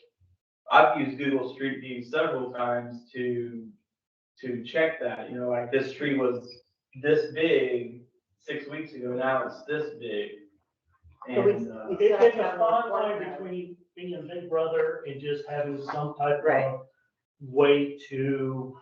I've used Google Street View several times to check that, like this tree was this big 6 weeks ago, now it's this big. So we- And, it's a fine line between being Big Brother and just having some type Right. of way to,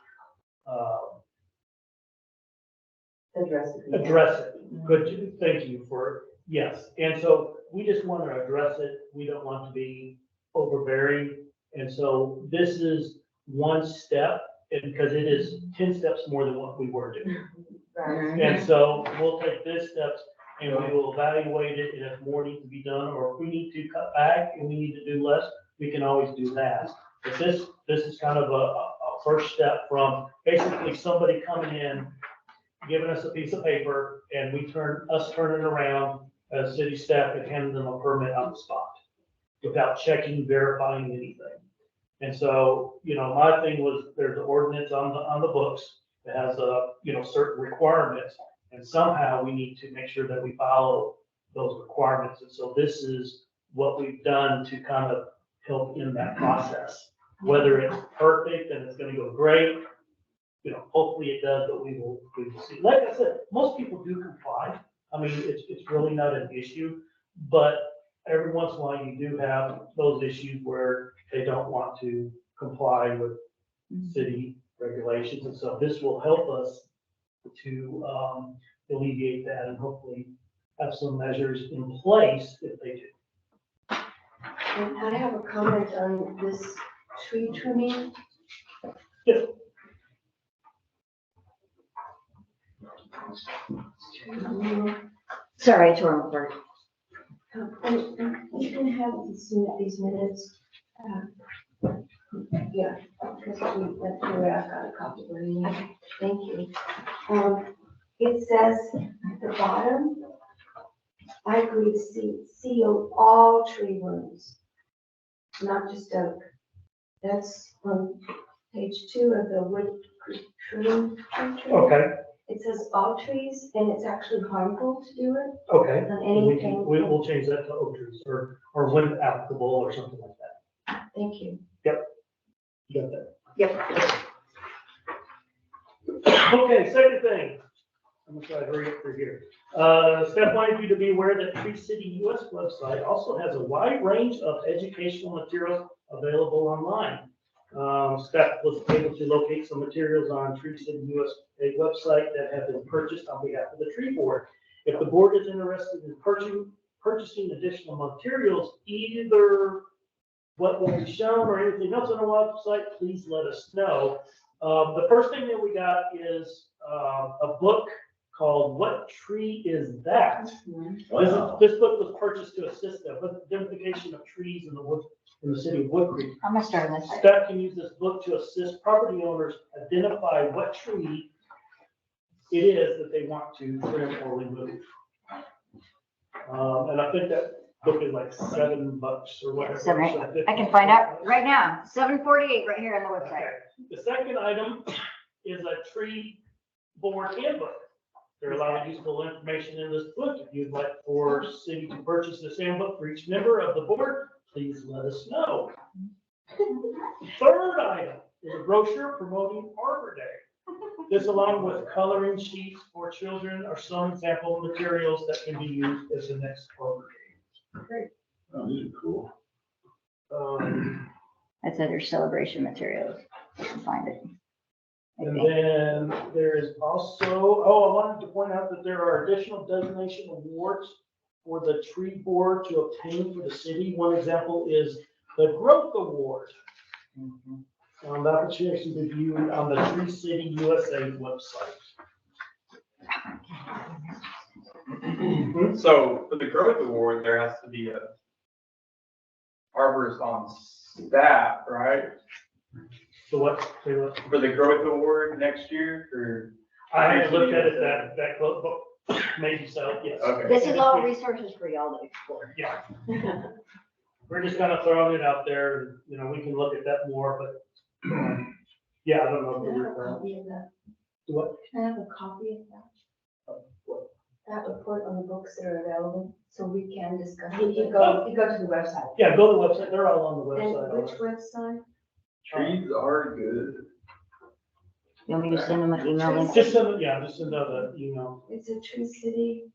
address it. Good, thank you for, yes. And so we just want to address it. We don't want to be overbearing. And so this is one step, and because it is 10 steps more than what we were doing. And so we'll take this steps and we will evaluate it, and if more needs to be done, or if we need to cut back and we need to do less, we can always do that. But this is kind of a first step from basically somebody coming in, giving us a piece of paper, and we turn it around as city staff and hand them a permit on the spot without checking, verifying anything. And so, my thing was, there's an ordinance on the books that has certain requirements, and somehow we need to make sure that we follow those requirements. And so this is what we've done to kind of help in that process. Whether it's perfect and it's gonna go great, hopefully it does, but we will see. Like I said, most people do comply. I mean, it's really not an issue, but every once in a while you do have those issues where they don't want to comply with city regulations. And so this will help us to alleviate that and hopefully have some measures in place if they do. And I have a comment on this tree trimming. Yes. Sorry, I tore them apart. And you can have these minutes. Yeah, because we went through it, I've got a copy for you. Thank you. It says at the bottom, I agree to seal all tree rooms, not just oak. That's on page 2 of the wood trimming. Okay, It says all trees, and it's actually harmful to do it okay. on We anything. we'll change that to oak trees or when applicable or something like that. Thank you. You got that? Yep. Okay, second thing. I'm gonna try to hurry up through here. Staff wanted you to be aware that Tree City US website also has a wide range of educational materials available online. Staff was able to locate some materials on Tree City USA website that have been purchased on behalf of the tree board. If the board is interested in purchasing additional materials, either what will be shown or anything else on the website, please let us know. The first thing that we got is a book called What Tree Is That? This book was purchased to assist the identification of trees in the wood, in the city of Wood Creek. I'm gonna start on this side. Staff can use this book to assist property owners identify what tree it is that they want to trim or remove. And I think that book is like $7 or whatever. I can find out right now, 7:48 right here on the website. Okay. The second item is a tree board handbook. There are a lot of useful information in this book. If you'd like for city to purchase this handbook for each member of the board, please let us know. Third item is a brochure promoting Arbor Day. This, along with coloring sheets for children, are some example materials that can be used as the next Arbor Day. Oh, these are cool. That's under celebration materials. You can find it. I And think. then there is also, I wanted to point out that there are additional designation awards for the tree board to obtain for the city. One example is the Growth Award. That application can be viewed on the Tree City USA website. So for the growth award, there has to be a arborist on staff, right? So what, say what? For the growth award next year, or? I haven't looked at it that close, but maybe so, yes. Okay. This is all resources for y'all to explore. Yeah. We're just kind of throwing it out there, you know, we can look at that more, but, yeah, I don't know. Can I have a copy of that? What? Can I have a copy of that? That report on the books that are available, so we can discuss. You go to the website. Yeah, go to the website, they're all on the And website. which website? Trees are good. You want me to send them an email link? Just send it, yeah, just send out the email. It's a Tree City.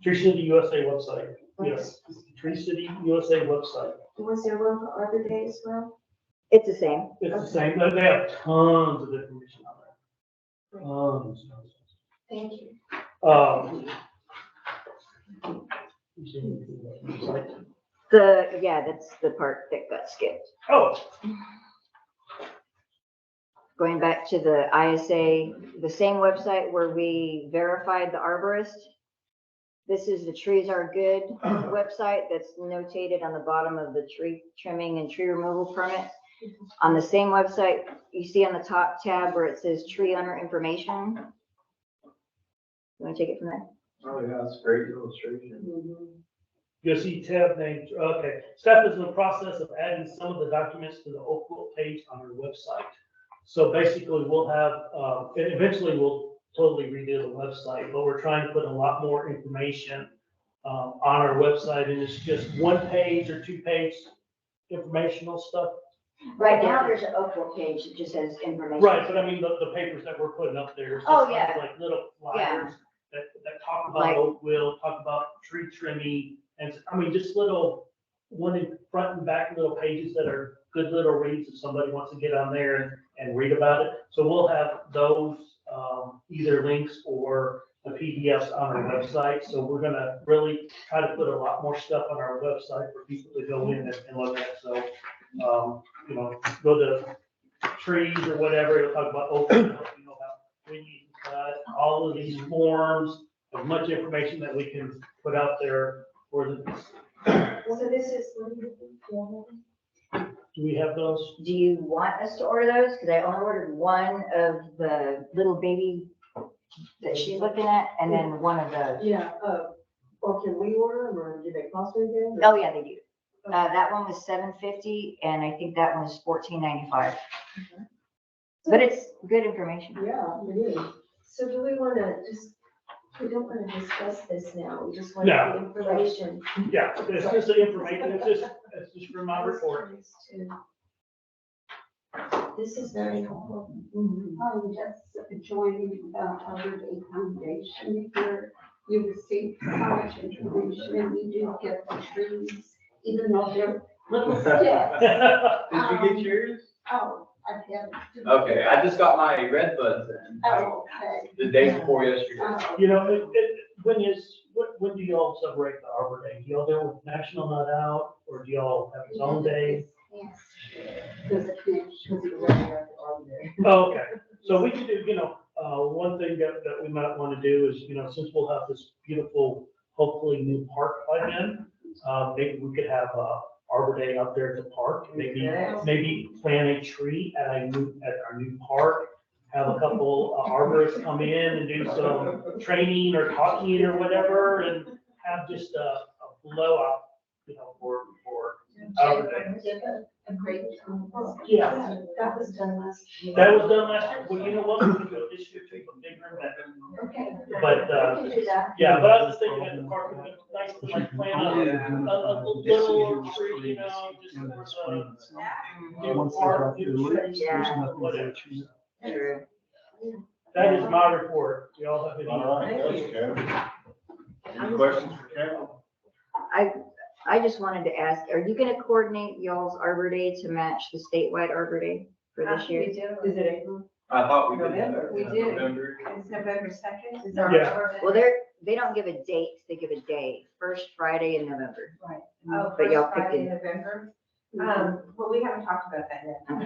Tree City USA website, yes, Tree City USA website. Was there one for Arbor Day as well? It's the same. It's the same, they have tons of information on there. Tons. Thank you. You see anything about the website? Yeah, that's the part that got skipped. Oh, Going back to the ISA, the same website where we verified the arborist. This is the Trees Are Good website that's notated on the bottom of the tree trimming and tree removal permit. On the same website, you see on the top tab where it says tree owner information. You want to take it from there? Oh, yeah, that's a great illustration. you'll see tab named, okay. Staff is in the process of adding some of the documents to the Oakville page on our website. So basically, we'll have, and eventually we'll totally redo the website, but we're trying to put a lot more information on our website, and it's just one page or 2-page informational stuff. Right now, there's an Oakville page that just says information. Right, but I mean, the papers that we're putting up there. is just Oh, kind yeah. of Like little flyers that talk about Like- Oakville, talk about tree trimming, and I mean, just little, one in front and back little pages that are good little reads if somebody wants to get on there and read about it. So we'll have those, either links or the PDFs on our website. So we're gonna really try to put a lot more stuff on our website for people to go in and look at. So, you know, go to trees or whatever, it'll talk about open, you know, about when you cut, all of these forms, as much information that we can put out there for the, So this is, what do you think? do we have those? Do you want us to order those? Because I only ordered one of the little baby that she's looking at, and then one of the, Yeah, or can we order them, or do they cost anything? oh yeah, they do. That one was $7.50, and I think that one was $14.95. But it's good information. Yeah, it is. So do we want to we don't want to discuss this now, we just want No. the information. Yeah, it's just the information, it's just from my report. This is very helpful. Just joining the Arbor Day Foundation here. You receive so much information and you do get the trees, even though they're little sticks. Did you get yours? Oh, I've had. Okay, I just got my red buds in, Oh, okay. the day before yesterday. You know, when do y'all celebrate the Arbor Day? Do y'all do it with National Night Out, or do y'all have its own day? Yes. Because it's regular on there. Oh, okay, so we could do, one thing that we might want to do is, since we'll have this beautiful, hopefully new park by then, maybe we could have Arbor Day out there at the park, maybe plant a tree at our new park, have a couple arborists come in and do some training or talking or whatever, and have just a blowout, for Arbor Day. A great. Yeah. That was done last year. That was done last year. Well, you know what? We can go this year to a bigger event. Okay. But, We can do that. yeah, but I was just thinking at the park, it'd be nice to like plant a little tree, just for the new park, new tree, whatever. That is my report. Y'all have any? All right, thanks, Kevin. Any questions for Kevin? I just wanted to ask, are you gonna coordinate y'all's Arbor Day to match the statewide Arbor Day for this year? We do. Is it April? I thought we did that. November. We did. November. It's November 2nd. Is Yeah. Well, they don't give a date, they give a day, first Friday in November. Oh, But y'all first picked Friday it. in November. Well, we haven't talked about that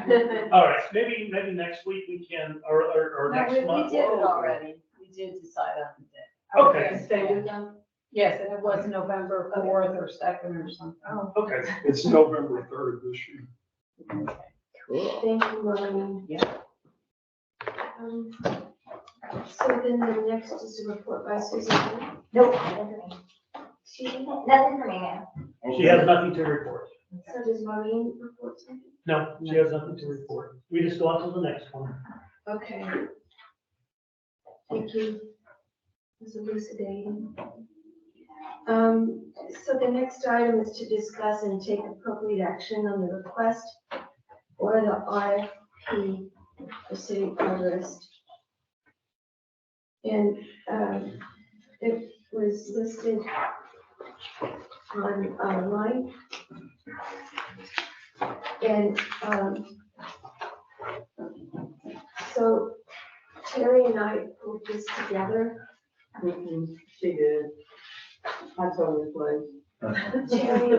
yet. All right, maybe next week we can, or No, next we month. did it already. We did decide on the day. Okay, Stay with them? Yes, and it was November 4th or 2nd or something. Oh, okay. It's November 3rd this year. Cool. Thank you, Maureen. Yeah. So then the next is a report by Susan. Nope. Excuse me? Nothing for me, ma'am. She has nothing to report. So does Maureen report something? No, she has nothing to report. We just go on to the next one. Okay. Thank you. It was elucidating. So the next item is to discuss and take appropriate action on the request or the RFP for city arborist. And, it was listed online. And, so Terry and I put this together. She did. I totally played. Terry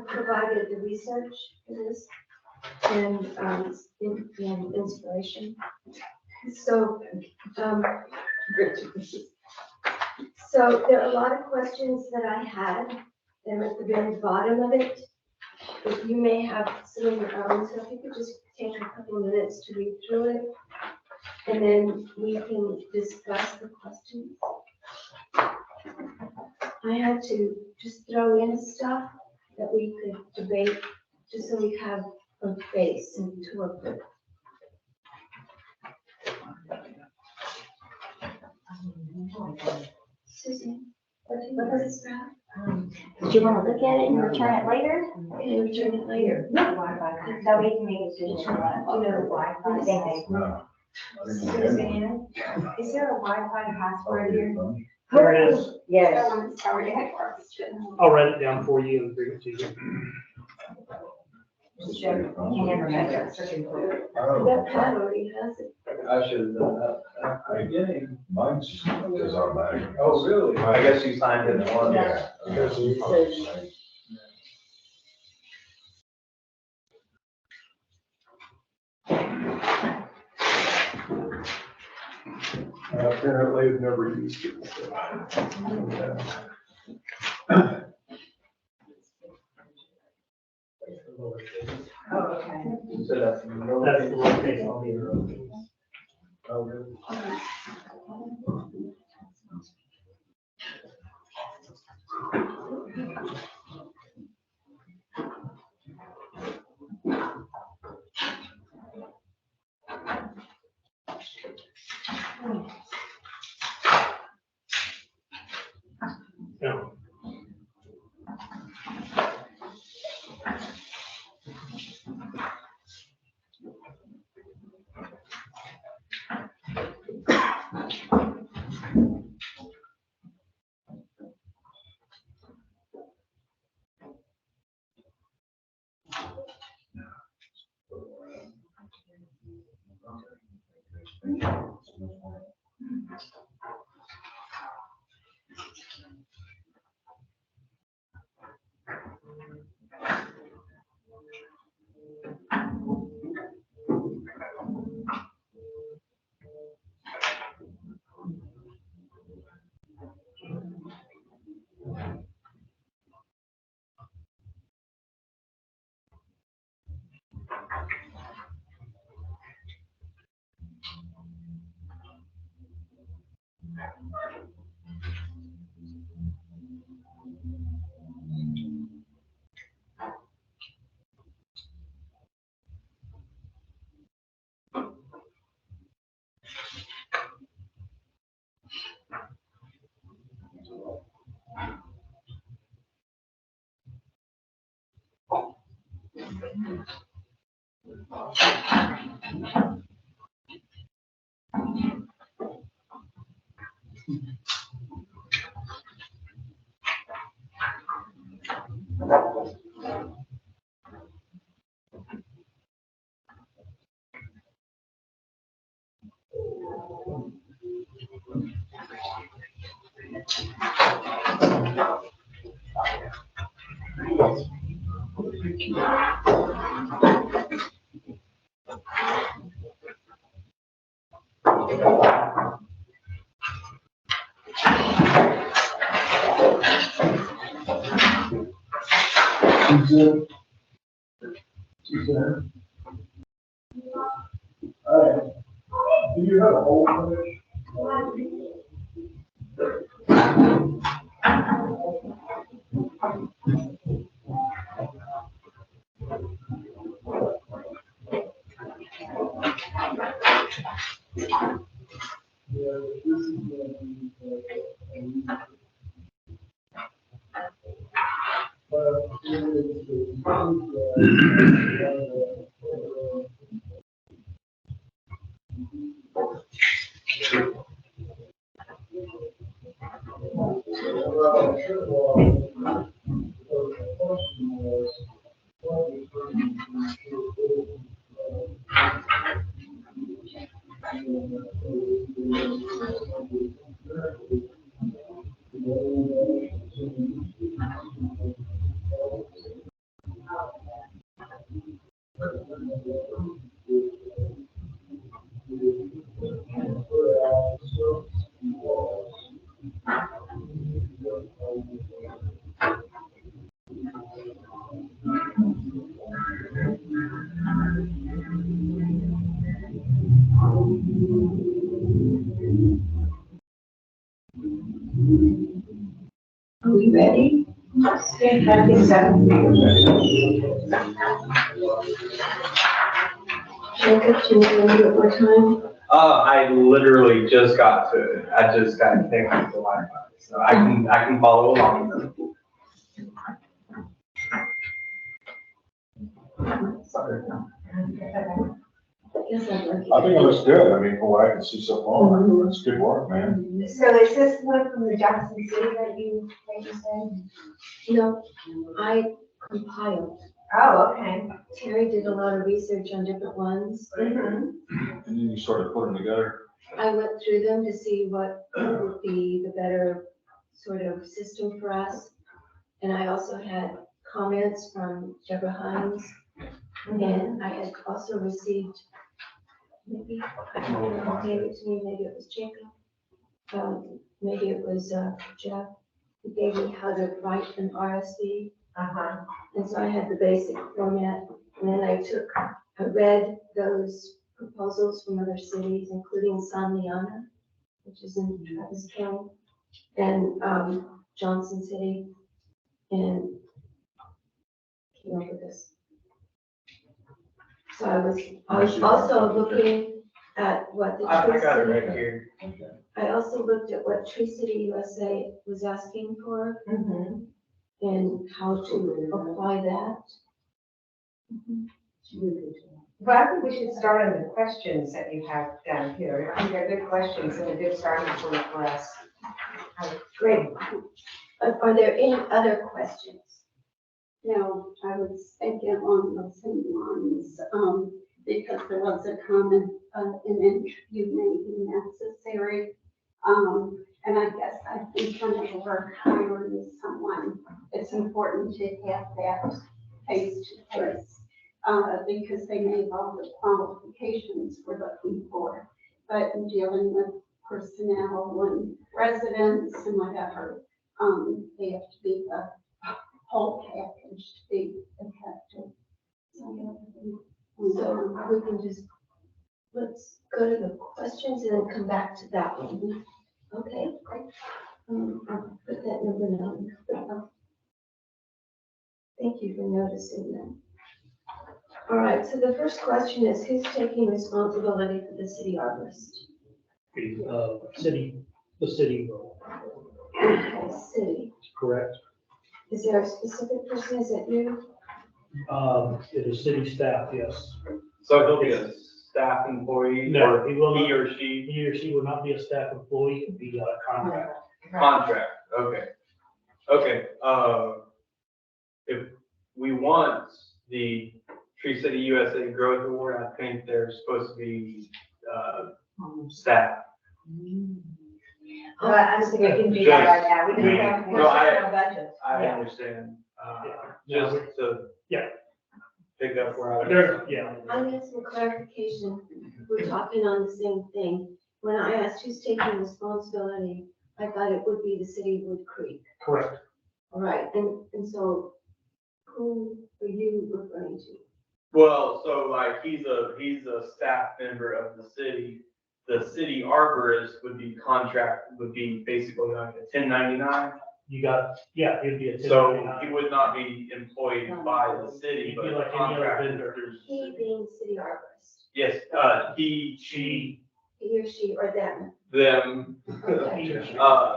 provided the research for this and, and inspiration. So, so there are a lot of questions that I had. They're at the very bottom of it. But you may have some of your own, so if you could just take a couple of minutes to read through it. And then we can discuss the questions. I had to just throw in stuff that we could debate, just so we have a base and to work with. Susan, what does this about? Do you want to look at it and return it later? Can you return it later? That way you can make a decision. Do you know Wi-Fi? Thank you. No. Suzanne, is there a Wi-Fi password here? There it is. Yes. Sorry. I'll write it down for you and bring it to you. You never remember. Oh, That Pat already has it. I should have done that at the beginning. mine's just automatic. Oh, really? I guess you signed in at once. Yeah. Apparently I've never used it. So. Oh, okay. So that's. That's the location on the road. Oh, really? Yeah. Suzanne? Suzanne? All right. Do you have a whole finish? Yeah, this is gonna be, Are we ready? I think so. Jacob, do you need a little bit more time? I literally just got to it. I just got connected to the Wi-Fi, so I can follow along. Sorry. Yes, I'd like I think it looks good. I mean, from what I can see so far, it's good work, man. So is this one from the Johnson City that you said? No, I compiled. Oh, okay. Terry did a lot of research on different ones. Mm-hmm. And then you sort of put them together. I went through them to see what would be the better sort of system for us. And I also had comments from Deborah Hines. And I had also received, maybe, I don't know who gave it to me, maybe it was Jacob. Maybe it was Jeff, who gave me how to write an RSV. Uh-huh. And so I had the basic format, and then I read those proposals from other cities, including San Leona, which is in Travis County, and Johnson City, and came up with this. So I was also looking at what the I Tree got it City, right here. I also looked at what Tree City USA was asking for Mm-hmm. and how to apply that. Well, I think we should start on the questions that you have down here. I think they're good questions and a good starting point for us. Great. Are there any other questions? No, I was thinking along the same lines, because there was a comment, an interview maybe necessary. And I guess I think whenever we're hiring someone, it's important to have that face to face, because they may have all the qualifications we're looking for. But in dealing with personnel and residents and whatever, they have to be the whole package to be effective. So we can just, let's go to the questions and then come back to that one. Okay, great. I'll put that number down. Thank you for noticing that. All right, so the first question is, who's taking responsibility for the city arborist? The city will, Okay, city. correct? Is there a specific person? Is it you? It is city staff, yes. So he'll be a staff employee No, or he will he not, or she he or she will not be a staff employee, it would be a contract. contract, okay. Okay, if we want the Tree City USA Growth Award, I think they're supposed to be, staff. I just think we can do that right now. We just don't, we're No, I- setting our budget. I Yeah. understand, Yeah. just to. Yeah. Pick up where I. There, yeah. I need some clarification. We're talking on the same thing. When I asked who's taking responsibility, I thought it would be the city of Wood Creek. Correct. All right, and so who are you referring to? Well, so like, he's a staff member of the city. The city arborist would be basically like a 1099. You got, yeah, it'd be a So 1099. he would not be employed by the city, He'd but be like any other contracted vendor. through. He being city arborist, Yes, he, she, he or she or them. them, Okay.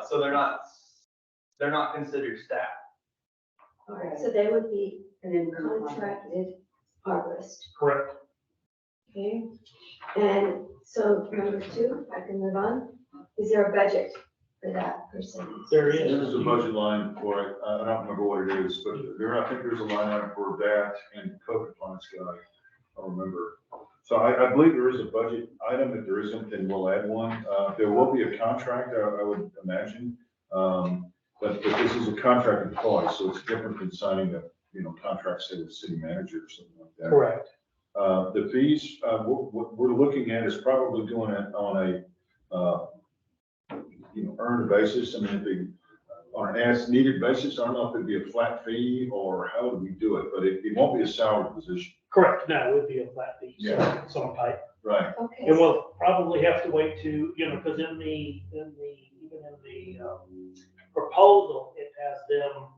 so they're not considered staff. All right, so they would be And then contracted arborist, Correct. okay? And so number two, if I can move on, is there a budget for that person? There is. There is a budget line for it. I don't remember what it is, but I think there's a line item for that and code compliance guy. I don't remember. So I believe there is a budget item. If there isn't, then we'll add one. There will be a contract, I would imagine. But this is a contract employee, so it's different than signing a, contract, say, with the city manager or something like that. Correct. The fees, what we're looking at is probably doing it on a, earned basis. I mean, it'd be on an as-needed basis. I don't know if it'd be a flat fee or how would we do it, but it won't be a salary position. Correct. No, it would be a flat fee. Yeah. Some type. Right. Okay, And we'll probably have to wait to, because even in the proposal, it has them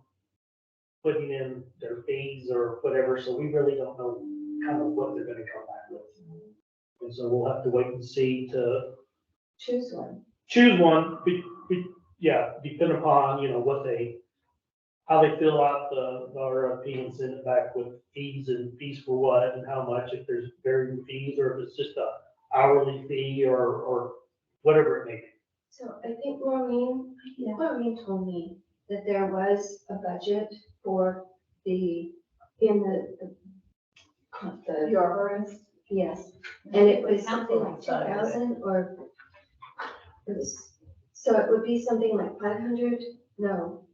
putting in their fees or whatever, so we really don't know kind of what they're gonna come back with. And so we'll have to wait and see to choose one. choose one, depending upon, how they fill out the RFP and send it back with fees and fees for what and how much, if there's varying fees or if it's just a hourly fee or whatever it may be. So I think Maureen told me that there was a budget for the arborist? yes, and it was something like 2,000 or it was, so it would be something like 500, no,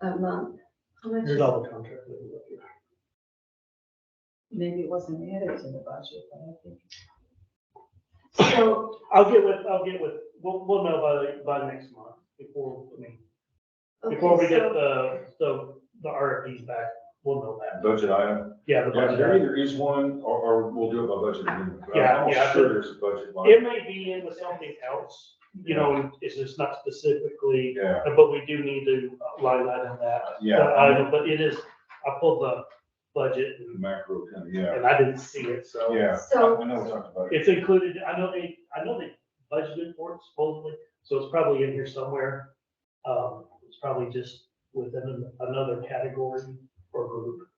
a month. How much? Here's all the contract. Maybe it wasn't added to the budget, but I think. So, I'll get with, we'll know by next month before we get the RFPs back, we'll know that. Budget item. Yeah, the Yeah, budget. there either is one or we'll do it by budget amendment. But Yeah, I'm yeah. almost sure there's a budget line. It may be in with something else, it's just not specifically, Yeah, but we do need to line item that. yeah. Item, but it is, I pulled the budget Macro kind of, yeah. and I didn't see it, so. Yeah, So- I know we talked about it. It's included, I know they budgeted for it supposedly, so it's probably in here somewhere. It's probably just within another category or group.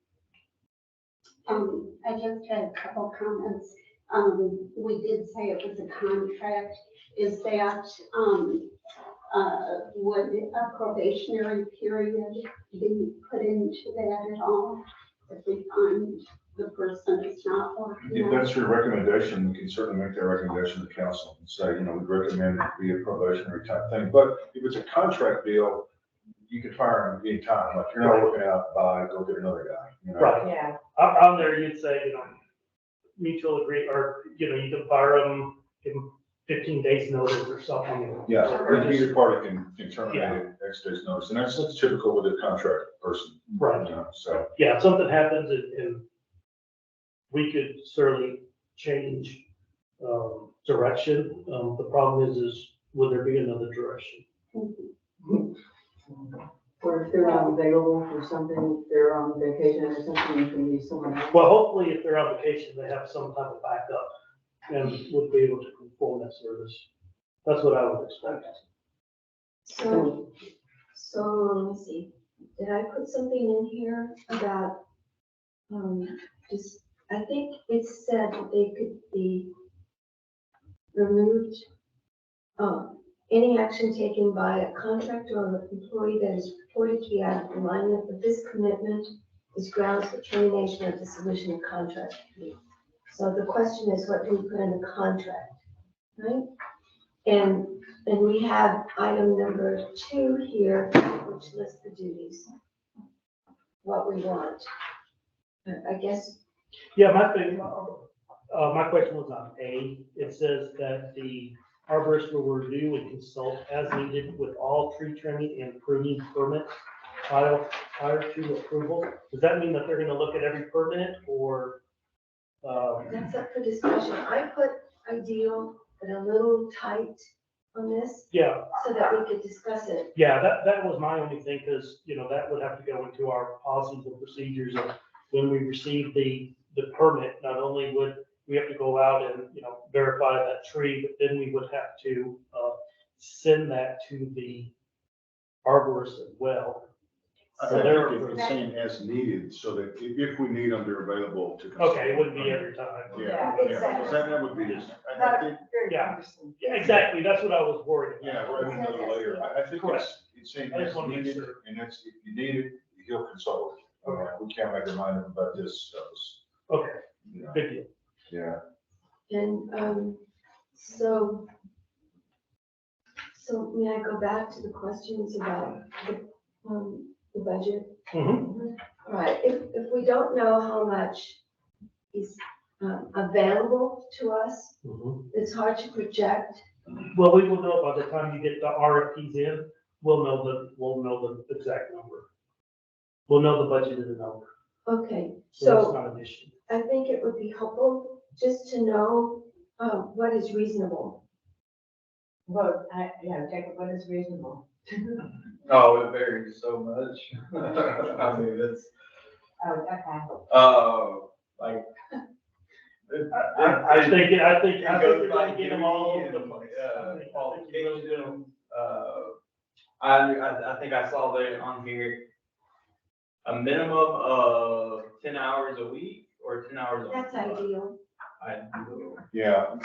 I just had a couple comments. We did say it was a contract. Is that, would a probationary period be put into that at all? If we find the person is not working If out? that's your recommendation, we can certainly make that recommendation to council and say, we'd recommend it be a probationary type thing. But if it's a contract deal, you can fire him anytime. Like, you're not working out, go get another guy. Right. Yeah. On there, you'd say, mutual agree, or, you can fire them, give them 15 days notice or something. Yeah, Or just- either party can terminate it X days notice, and that's typical with a contract person. Right. So, Yeah, if something happens and we could certainly change direction. The problem is would there be another direction? Or if they're not available for something, if they're on vacation or something, you can use someone else. Well, hopefully if they're on vacation, they have some type of backup and would be able to perform that service. That's what I would expect. So let me see, did I put something in here about, just, I think it said that they could be removed, any action taken by a contractor or employee that is reported to be out of alignment with this commitment is grounds for termination or dissolution of contract. So the question is, what do we put in the contract, right? And we have item number 2 here, which lists the duties, what we want. I guess, Yeah, my thing, my question was on A. It says that the arborist will review and consult as needed with all tree trimming and pruning permits prior to approval. Does that mean that they're gonna look at every permit or? that's up for discussion. I put ideal, but a little tight on this, Yeah, so that we could discuss it. yeah, that was my only thing, because, you know, that would have to go into our policies and procedures of when we receive the permit. Not only would we have to go out and, you know, verify that tree, but then we would have to send that to the arborist as well. I So think they're, it's saying as needed, so that if we need them, they're available to. okay, it wouldn't be every time. Yeah, Yeah, yeah, that would be, I think, Yeah, exactly, that's what I was worried about. yeah, right, another layer. I think it's saying I just as wanna make needed, sure. and that's, if you need it, he'll consult. Okay. We can't make remind him about this stuff, Okay, you know, good deal. yeah. And, so may I go back to the questions about the budget? Mhm. Right, if we don't know how much is available to us, Mhm. it's hard to project. Well, we will know by the time you get the RFPs in, we'll know the exact number. We'll know the budgeted number, Okay, so it's so not an issue. I think it would be helpful just to know what is reasonable. Well, Jacob, what is reasonable? Oh, it varies so much. I mean, it's, Oh, okay. like. I think It goes you're by gonna get them all duty over the and, place. qualifications. I think I saw that on here, a minimum of 10 hours a week or 10 hours a month. That's ideal. Yeah,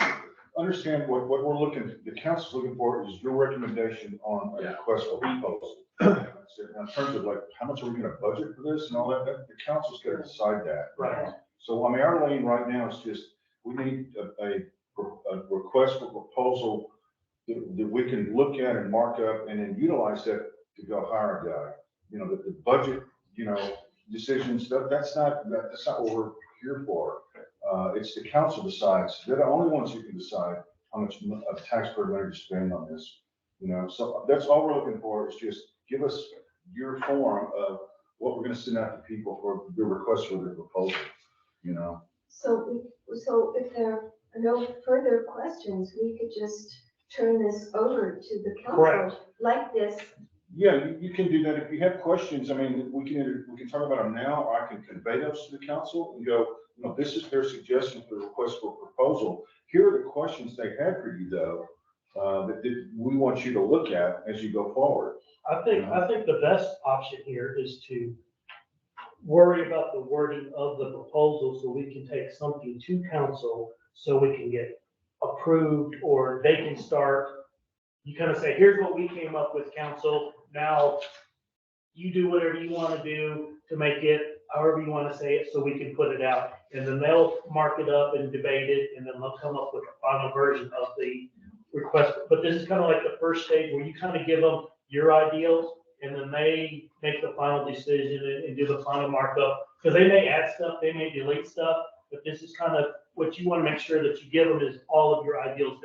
understand what we're looking, the council's looking for is your recommendation on a Yeah. request for proposal. In terms of like, how much are we gonna budget for this and all that, the council's gonna decide that. Right. So, I mean, our lane right now is just, we need a request for proposal that we can look at and mark up and then utilize that to go hire a guy. You know, the budget, you know, decisions, that's not what we're here for. It's the council decides, they're the only ones who can decide how much of taxpayer money to spend on this. You know, so that's all we're looking for, is just give us your form of what we're gonna send out to people for the request for their proposal, you know? So if there are no further questions, we could just turn this over to the Correct. council like this. Yeah, you can do that. If you have questions, I mean, we can talk about them now, or I can convey those to the council and go, you know, this is their suggestion for the request for proposal. Here are the questions they had for you though, that we want you to look at as you go forward. I think the best option here is to worry about the wording of the proposal so we can take something to council so we can get approved, or they can start. You kind of say, here's what we came up with, council. Now you do whatever you want to do to make it however you want to say it so we can put it out. And then they'll mark it up and debate it, and then they'll come up with a final version of the request. But this is kind of like the first stage where you kind of give them your ideals, and then they make the final decision and do the final markup. Because they may add stuff, they may delete stuff, but this is kind of what you want to make sure that you give them is all of your ideals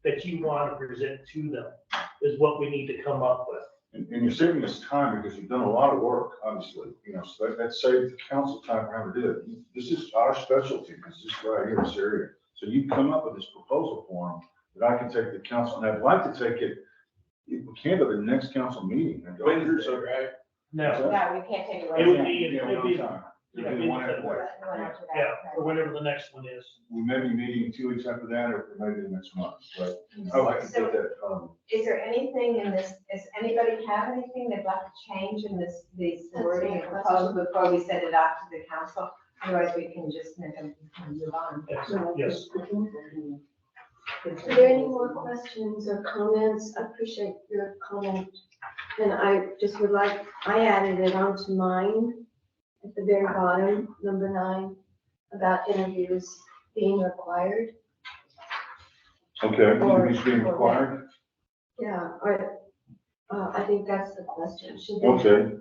that you want to present to them is what we need to come up with. And you're saving us time because you've done a lot of work, obviously, you know, so that saves the council time for how to do it. This is our specialty, this is right here in this area. So you come up with this proposal form, that I can take to the council, and I'd like to take it, if we can, to the next council meeting. and go through Wednesday, some- right? No, Yeah, we can't take it it away. would be, Yeah, it would be, one time. yeah, It'd be one after that. yeah, or whenever the next one is. We may be meeting 2 weeks after that, or maybe the next month, but I'd like to get that, Is there anything in this, does anybody have anything they'd like to change in this wording and proposal before we send it out to the council? Otherwise, we can just make them move on. Yes. Are there any more questions or comments? I appreciate your comment. And I just would like, I added it onto mine at the very bottom, number 9, about interviews being required. okay, interviews being required. Yeah, or, I think that's the question. Should they? Okay,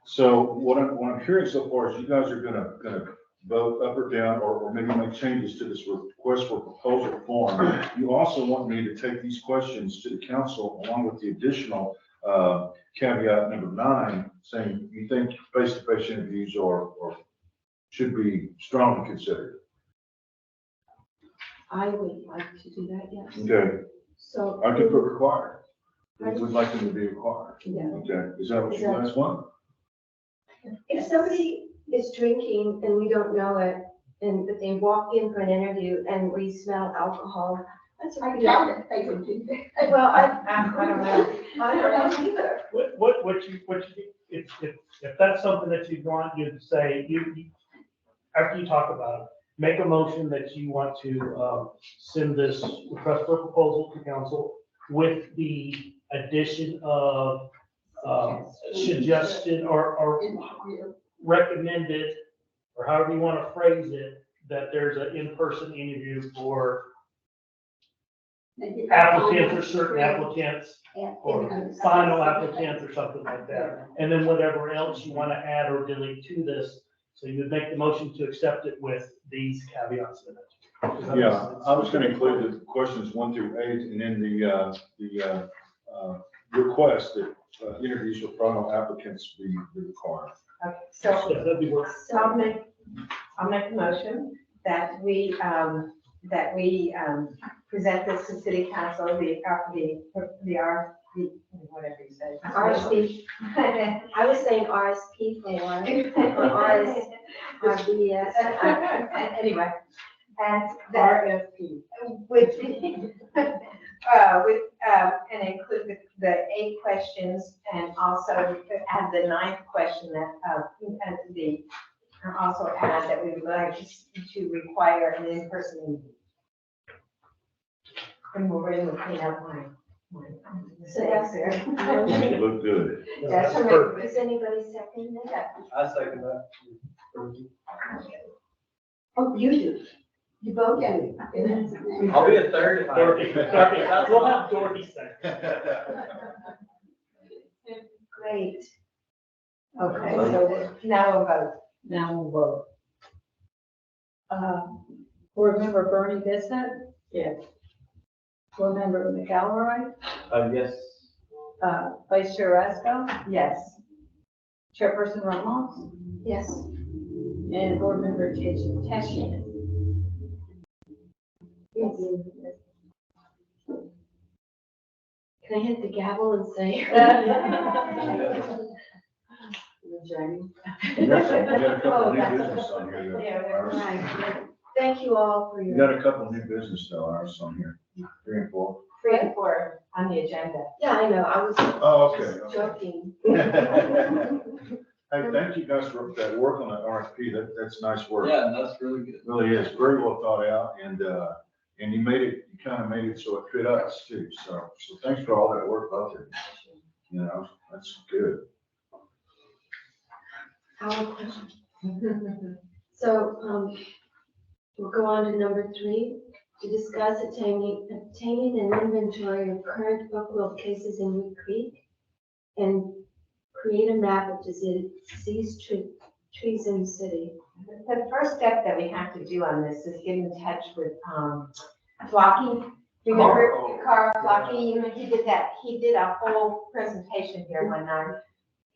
so what I'm hearing so far is you guys are gonna vote up or down, or maybe make changes to this request for proposal form. You also want me to take these questions to the council along with the additional caveat number 9, saying you think face-to-face interviews or should be strongly considered. I would like to do that, yes. Okay, So. I could put required. We'd like them to be required. Yeah. Okay, is that what you guys want? If somebody is drinking and we don't know it, and but they walk in for an interview and we smell alcohol, that's a I pretty. doubt if they would do that. Well, I don't know. I don't know either. What you, if that's something that you want, you'd say, after you talk about it, make a motion that you want to, send this request for proposal to council with the addition of, suggested or recommended, or however you want to phrase it, that there's an in-person interview for applicants or certain applicants, or final applicants or something like that. And then whatever else you want to add or delete to this, so you would make the motion to accept it with these caveats in it. Does that make Yeah, sense? I was gonna include the questions 1 through 8, and then the request that interviews with final applicants be required. Okay, Yeah, so that'd be worth. So I'll make a motion that we present this to city council, the RFP, whatever you say. RSP. I was saying RSP for one, or RBS. Anyway, and that RFP. with and include the 8 questions, and also add the 9th question that, also add that we would like to require an in-person interview. And we're going to clean up my mistakes there. Make it look good. That's That's right. Does anybody second that? I second that. Oh, you do. You both get it. I'll be a third if I. Dorothy, we'll have Dorothy second. Great. Okay, so now we'll vote. Now we'll vote. Board member Bernie Bissett? Yes. Board member McElroy? Yes. Vice Chair Esco? Yes. Chairperson Ramos? Yes. And board member Teshi? Yes. Can I hit the gavel and say? Jamie? You got a couple of new business on here. Iris. Right. Thank you all for You your. got a couple of new business though, Iris, on here. 3 and 4. 3 and 4 on the agenda. Yeah, I know, I was Oh, okay. just joking. Hey, thank you guys for that work on that RFP. That's nice work. Yeah, that's really good. It really is. Very well thought out, and you kind of made it so it fit us too. So thanks for all that work out there. You know, that's good. Our question. So, we'll go on to number 3, to discuss obtaining an inventory of current Oak cases in Wood Creek and create a map of diseased trees in the city. The first step that we have to do on this is get in touch with, Flocky. Remember Carl Flocky? You know, he did a whole presentation here one night.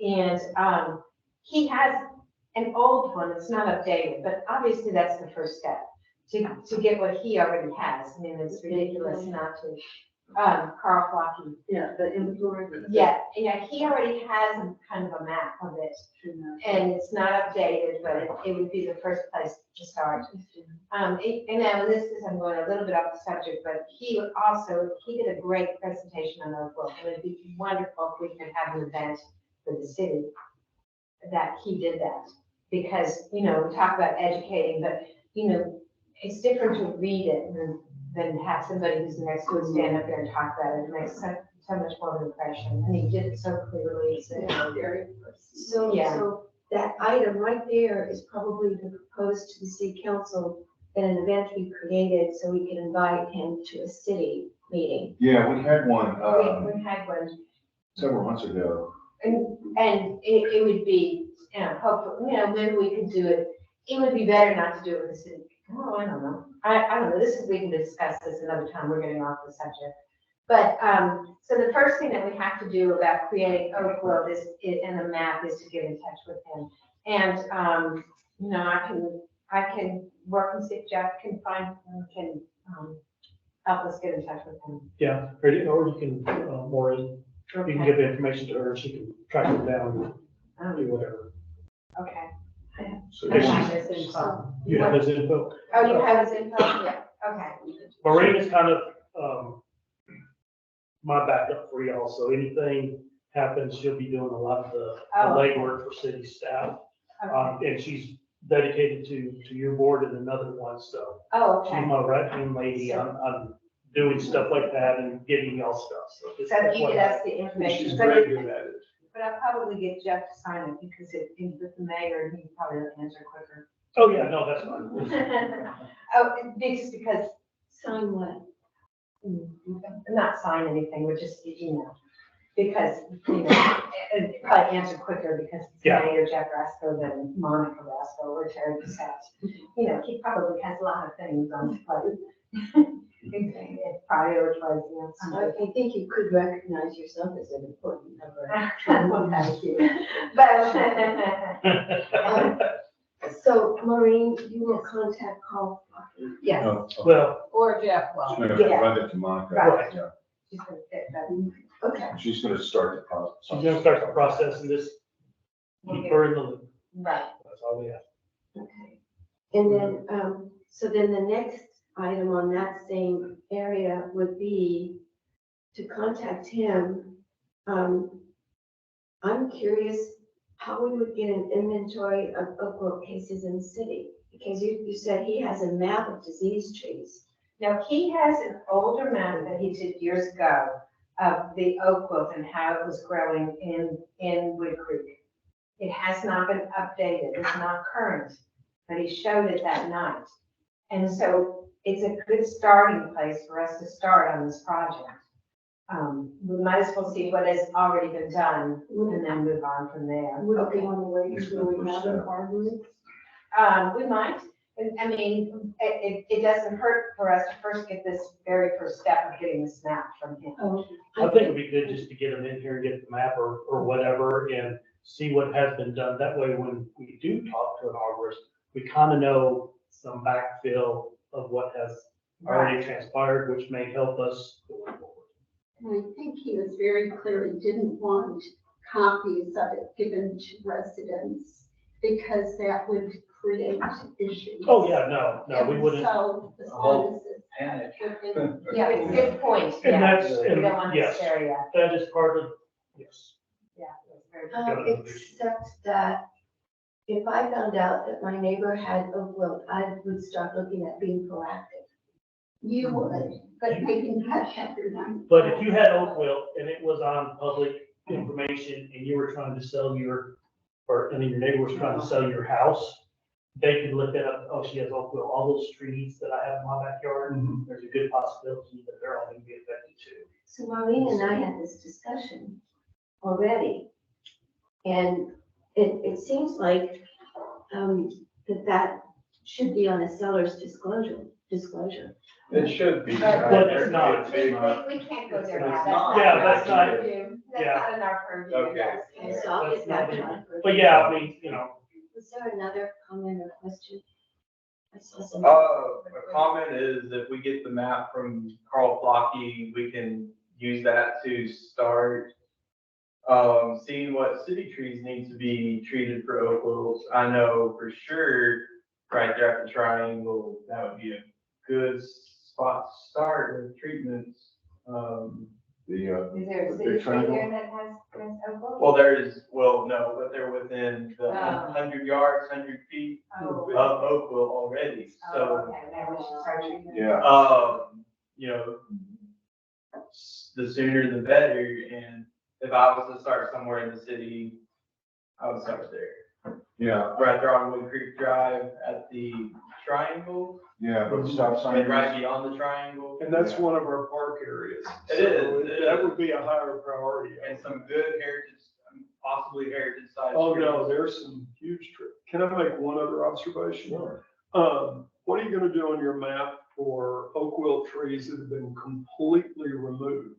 And, he has an old one, it's not updated, but obviously that's the first step. to get what he already has. I mean, it's ridiculous not to. Carl Flocky. Yeah, the inventory. Yeah, he already has a kind of a map of it. And it's not updated, but it would be the first place to start. And now this is, I'm going a little bit off the subject, but he did a great presentation on Oakville. And it'd be wonderful if we could have an event for the city that he did that. Because, we talk about educating, but, it's different to read it than have somebody who's next to it stand up there and talk about it. It makes so much more of an impression. And he did it so clearly. So, Yeah. so that item right there is probably to propose to the city council that an event be created so we can invite him to a city meeting. Yeah, we had one, We had one. several months ago. And it would be, hopefully, maybe we could do it. It would be better not to do it with the city. Oh, I don't know. I don't know. We can discuss this another time. We're getting off the subject. But, so the first thing that we have to do about creating Oakville and the map is to get in touch with him. And, I can work and see if Jeff can help us get in touch with him. Yeah, or you can, Maureen, you can give the information to her, she can track it down and do whatever. Okay. So I this find is- this info. You have his info. Oh, you have his info? Yeah. Okay. Maureen is kind of, my backup for y'all, so anything happens, she'll be doing a lot of the legwork for city staff. Okay. And she's dedicated to your board and another one, so Oh, she's okay. my right hand lady on doing stuff like that and getting y'all stuff, so. it's- So that's you what get I- us the information. She's But very good at it. But I'll probably get Jeff to sign it because with the mayor, he probably will answer quicker. Oh, yeah, no, that's fine. Oh, just because, Sign what? not sign anything, we're just, because, and probably answer quicker because it's Yeah. Mayor Jeff Rasco than Monica Rasco or Terry Bissett. He probably has a lot of things on his plate. It's prioritizing. I think you could recognize yourself as an important member. Well, thank you. But, So Maureen, you will contact Carl. yes, No, Well, Or Jeff, She's well, gonna run it to Monica. Right. Yeah. she's gonna fit that. Okay. She's gonna start the process. she's gonna start the process and just keep her in the loop, Right. that's all we have. Okay. And then, so then the next item on that same area would be to contact him. I'm curious how we would get an inventory of Oakville cases in the city, because you said he has a map of disease trees. Now, he has an older map that he did years ago of the oak wilt and how it was growing in Wood Creek. It has not been updated, it's not current, but he showed it that night. And so it's a good starting place for us to start on this project. We might as well see what has already been done and then move on from there. Would it be on the way to where we have in Harvard? We might, I mean, it doesn't hurt for us to first get this very first step of getting this map from him. Oh, I think it'd be good just to get them in here and get the map or whatever and see what has been done. That way, when we do talk to an arborist, we kind of know some backfill of what has already transpired, which may help us going forward. And I think he was very clear, he didn't want copies of it given to residents because that would create issues. Oh, yeah, no, we And wouldn't. So as long as it's within. Yeah, it's a good point, And yeah. that's, We don't want yes, this area, that is part of, yes. yeah. That's very good. Except that if I found out that my neighbor had oak wilt, I would start looking at being proactive. You would, but maybe not everyone. But if you had oak wilt and it was on public information and you were trying to sell your neighbor was trying to sell your house, they could look that up, oh, she has oak wilt, all those trees that I have in my backyard, there's a good possibility that they're all gonna be affected too. So Maureen and I had this discussion already. And it seems like, that should be on a seller's disclosure. It should be. But it's not. We can't go there now. It's not. Yeah, in that's our not- purview. That's yeah. not in our purview. Okay. And so I'll get back to her. But yeah, I mean, Was there another comment or question? I saw some. A comment is if we get the map from Carl Flocky, we can use that to start seeing what city trees need to be treated for oak wilt. I know for sure, right there at the triangle, that would be a good spot to start with treatments. Is there a The city big tree triangle? there that has oak wilt? Well, no, but they're within the Oh. 100 yards, 100 feet Oh, of oak wilt already, oh, so. okay, then we should start treating. Yeah. You know, the sooner the better, and if I was to start somewhere in the city, I would start there. Yeah, Right there on Wood Creek Drive at the triangle, yeah, but the stop sign. and right beyond the triangle, And that's one of our park areas. It So is, it That is. would be a higher priority. and some good heritage, possibly heritage sites. Oh, no, there's some huge trees. Can I make one other observation? Sure. What are you gonna do on your map for oak wilt trees that have been completely removed?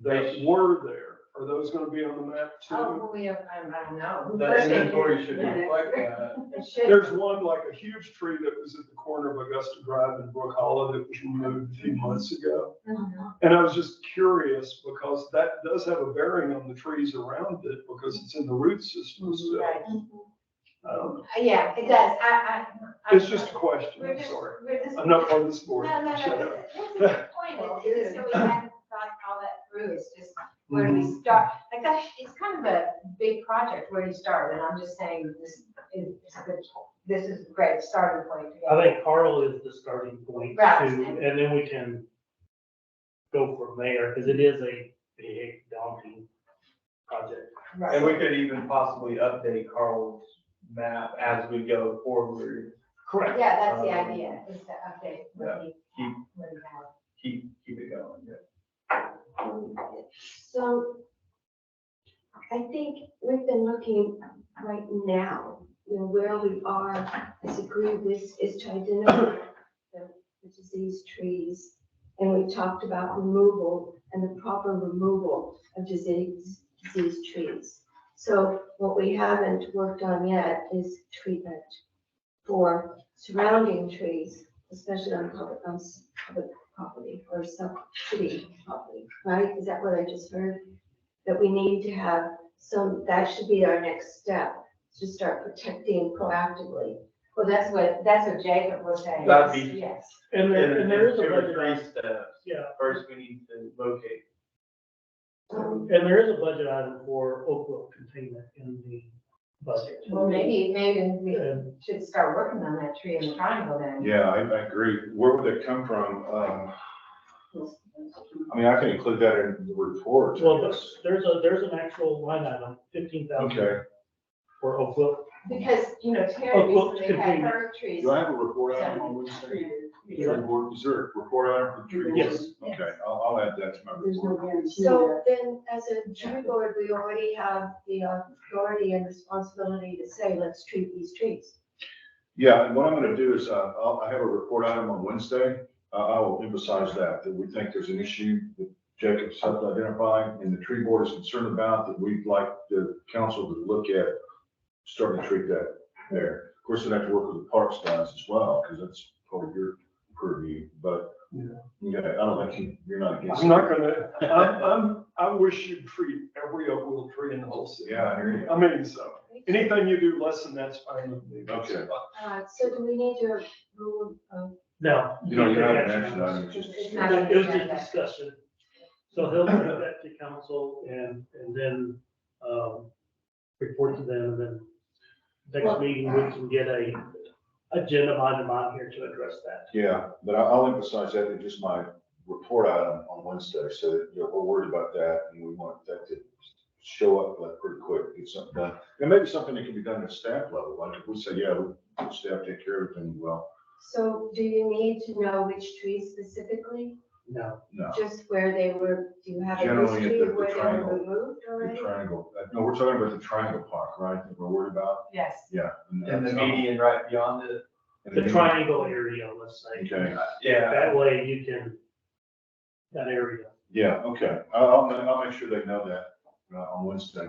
That were there? Are those gonna be on the map too? Oh, well, we have, I don't know. The inventory should reflect that. It should. There's one, like a huge tree that was at the corner of Augusta Drive and Brook Hollow that was removed a few months ago. Mhm. And I was just curious because that does have a bearing on the trees around it because it's in the root system. So, Right. I don't know. Yeah, it does. It's just a question, We're I'm just, sorry. we're just. I'm not part of this board. No, no, Shut no, up. that's a good point. It's just so we haven't thought all that through. It's just, where do we start? Like, it's kind of a big project. Where do you start? And I'm just saying, this is a good, this is a great starting point. to get- I think Carl is the starting point Right. too, and then we can go from there, because it is a big daunting project. Right. And we could even possibly update Carl's map as we go forward, Correct. Yeah, that's the idea, is to update what we, keep, what we have. keep it going, yeah. So I think we've been looking right now, where we are as a group is to identify the diseased trees. And we talked about removal and the proper removal of diseased trees. So what we haven't worked on yet is treatment for surrounding trees, especially on public property or city property, right? Is that what I just heard? That we need to have that should be our next step, to start protecting proactively. Well, that's what Jacob was saying. That'd be- Yes. And there is a 2 or budget, 3 item- steps. yeah, First, we need to locate. Um, and there is a budget item for oak wilt containment in the budget. Well, maybe we And should start working on that tree in the triangle then. Yeah, I agree. Where would that come from? I mean, I can include that in the report. Well, there's an actual line item, 15,000 Okay. for oak wilt. Because, Terry Oh, well, recently had continue. her trees. Do I have a report item on Wednesday? Tree board, is there a report item for the tree board? Yes. Okay, I'll add that to my There's no report. guarantee. So then, as a tree board, we already have the authority and responsibility to say, let's treat these trees. Yeah, and what I'm gonna do is, I have a report item on Wednesday. I will emphasize that we think there's an issue that Jacob's helped identify and the tree board is concerned about, that we'd like the council to look at starting to treat that there. Of course, we'd have to work with the parks guys as well, because that's probably your purview, but, yeah, I don't think you're not against. I'm not gonna, I wish you'd treat every oak wilt tree in the whole city. Yeah, I hear you. I mean, so anything you do less than that's fine with me. Okay. So do we need to rule, No. You're not an action item, it's just. It's not- It was just discussion. So he'll bring that to council and then, report to them, and then next meeting, we can get a agenda item on here to address that. Yeah, but I'll emphasize that in just my report item on Wednesday, so that, we're worried about that, and we want that to show up like pretty quick, get something done. And maybe something that can be done at staff level, like if we say, yeah, staff take care of everything, well, so do you need to know which trees specifically? No, no. Just where they were, do you have a Generally, history the of where they triangle. were removed The already? triangle, no, we're talking about the triangle park, right, that we're worried about? Yes. Yeah. And the median right beyond it. the triangle area, let's say. Okay, Yeah. That way you can, that area. yeah, okay, I'll make sure they know that, on Wednesday.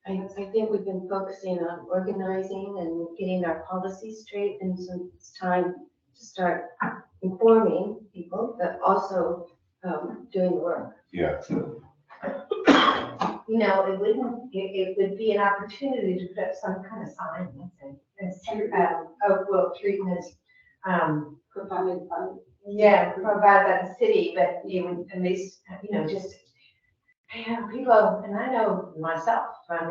I think we've been focusing on organizing and getting our policies straight, and so it's time to start informing people, but also, doing the work. Yeah. You know, it would be an opportunity to put some kind of sign that says, oak wilt treatment, Provided by. yeah, provided by the city, but you would at least, you know, just, yeah, people, and I know myself, I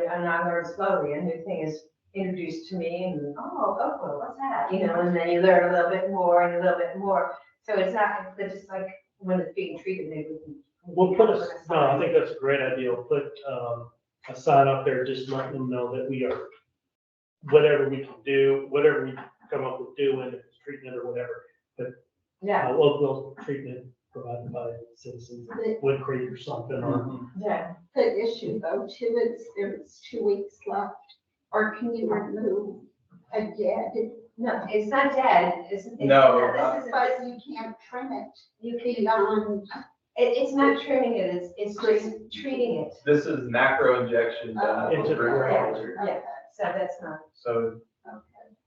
learn slowly, a new thing is introduced to me, and, oh, oak wilt, what's that? You know, and then you learn a little bit more and a little bit more. So it's not, it's just like when it's being treated, maybe we can. We'll put no, I think that's a great idea. We'll put, a sign up there, just letting them know that we are, whatever we can do, whatever we come up with doing, if it's treatment or whatever. Yeah, Local treatment provided by citizens, Wood Creek or something, or. yeah. The issue though too is there's 2 weeks left, or can you remove a dead? No, it's not dead, No, this is, But you can't trim it you can, beyond. it's not trimming it, it's just treating it. This is macro injection done Into the for ground. culture. Yeah, so that's not. So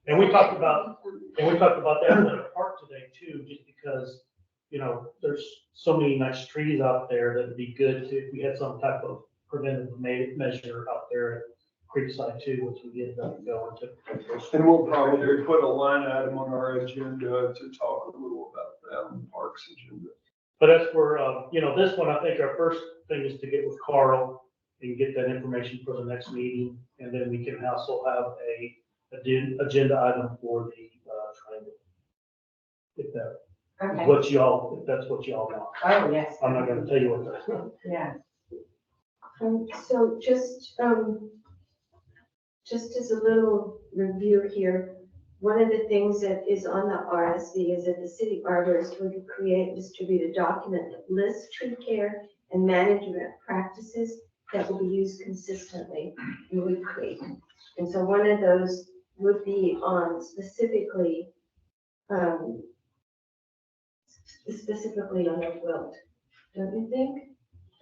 And we talked about that in the park today too, just because, you know, there's so many nice trees out there that would be good to, if we had some type of preventive measure out there at Creekside too, once we get them going to. And we'll probably put a line item on our agenda to talk a little about that on the parks agenda. But as for, you know, this one, I think our first thing is to get with Carl and get that information for the next meeting, and then we can also have a agenda item for the, triangle. If that, Okay. if that's what y'all want. Oh, yes. I'm not gonna tell you what that. Yeah. So just as a little review here, one of the things that is on the RSV is that the city arborist would create and distribute a document that lists tree care and management practices that will be used consistently in Wood Creek. And so one of those would be on specifically on oak wilt, don't you think?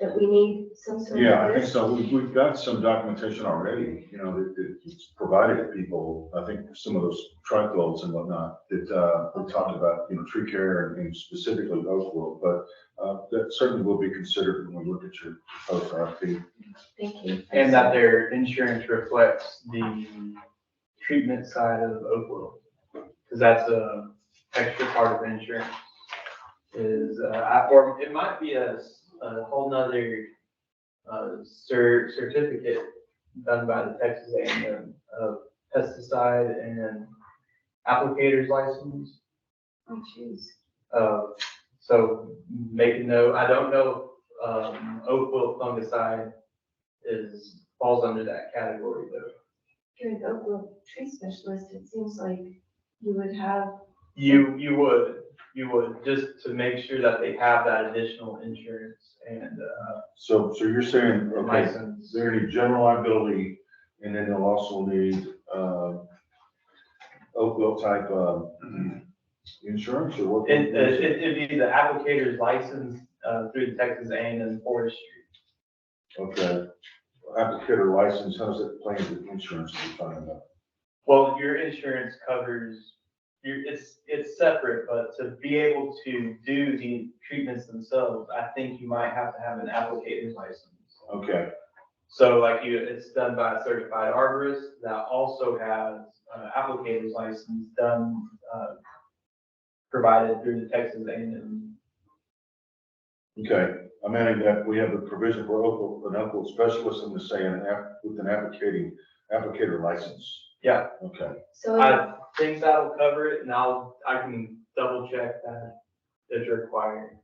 That we need some sort of. Yeah, I think list? so. We've got some documentation already, you know, that it's provided to people. I think some of those tricoles and whatnot that, we talked about, you know, tree care and specifically oak wilt, but, that certainly will be considered when we look at your post RFP. Thank you. and that their insurance reflects the treatment side of oak wilt. Because that's a extra part of insurance is, or it might be a whole nother, certificate done by the Texas A&M of pesticide and applicators license. Oh, jeez. So make a note, I don't know, oak wilt fungicide falls under that category though. If you're an oak wilt tree specialist, it seems like you would have. You would, just to make sure that they have that additional insurance and, So you're saying, okay, license. they're gonna need general liability, and then they'll also need, oak wilt type, insurance, or what? It'd be the applicator's license, through the Texas A&M Forestry. Okay. Applicator license, how does it play into insurance that you're talking about? Well, your insurance covers, it's separate, but to be able to do the treatments themselves, I think you might have to have an applicator's license. Okay, So like it's done by a certified arborist that also has applicator's license done, provided through the Texas A&M. okay. I'm adding that we have the provision for an oak wilt specialist and to say with an applicator license. Yeah, Okay, So I think that'll cover it, and I can double check that it's required.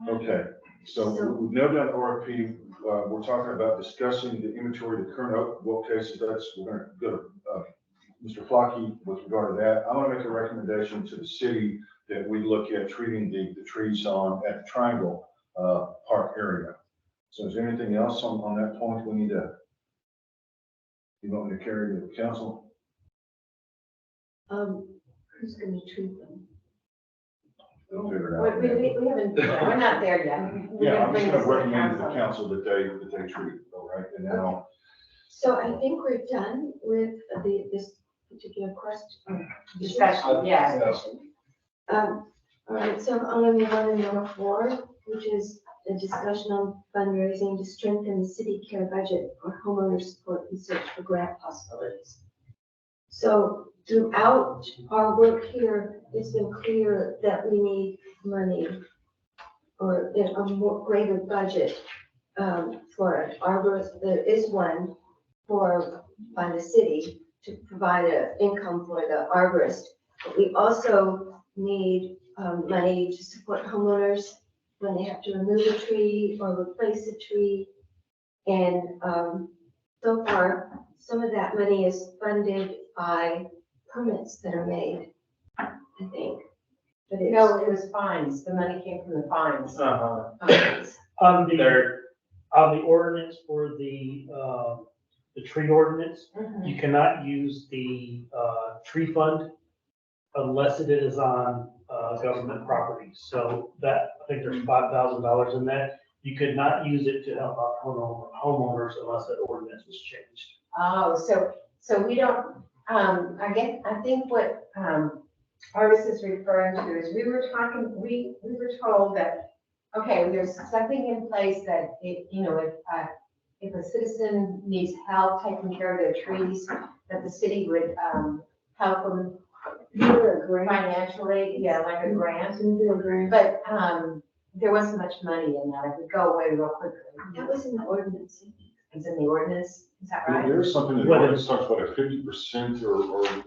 okay. So we've nailed down the RFP. We're talking about discussing the inventory of the current oak wilt cases. We're gonna go to, Mr. Flocky with regard to that. I'm gonna make a recommendation to the city that we look at treating the trees at the Triangle, Park area. So is there anything else on that point we need to, you want me to carry to the council? who's gonna treat them? We'll figure it out. We haven't, we're not there yet. We're Yeah, gonna I'm bring just gonna this to the recommend to the council. council that they treat, all right, and now, So I think we're done with this particular question. Discussion, yeah. All right, so I'm gonna move on to number 4, which is a discussion on fundraising to strengthen the city care budget for homeowner support and search for grant possibilities. So throughout our work here, it's been clear that we need money or a more greater budget for arborist. There is one by the city to provide an income for the arborist. But we also need money to support homeowners when they have to remove a tree or replace a tree. And so far, some of that money is funded by permits that are made, I think. But it's, No, it was fines. The money came from the fines. On the ordinance for the tree ordinance, Mhm. you cannot use the tree fund unless it is on government property. So that, I think there's $5,000 in that. You could not use it to help out homeowners unless that ordinance was changed. Oh, so we don't, I think what, Artis is referring to is we were told that, okay, there's something in place that if a citizen needs help taking care of their trees, that the city would, help them financially, like a grant. But, there wasn't much money in that. It would go away real quickly. that was in the ordinance. It's in the ordinance, is that right? There's something that ordinance talks about a 50% or like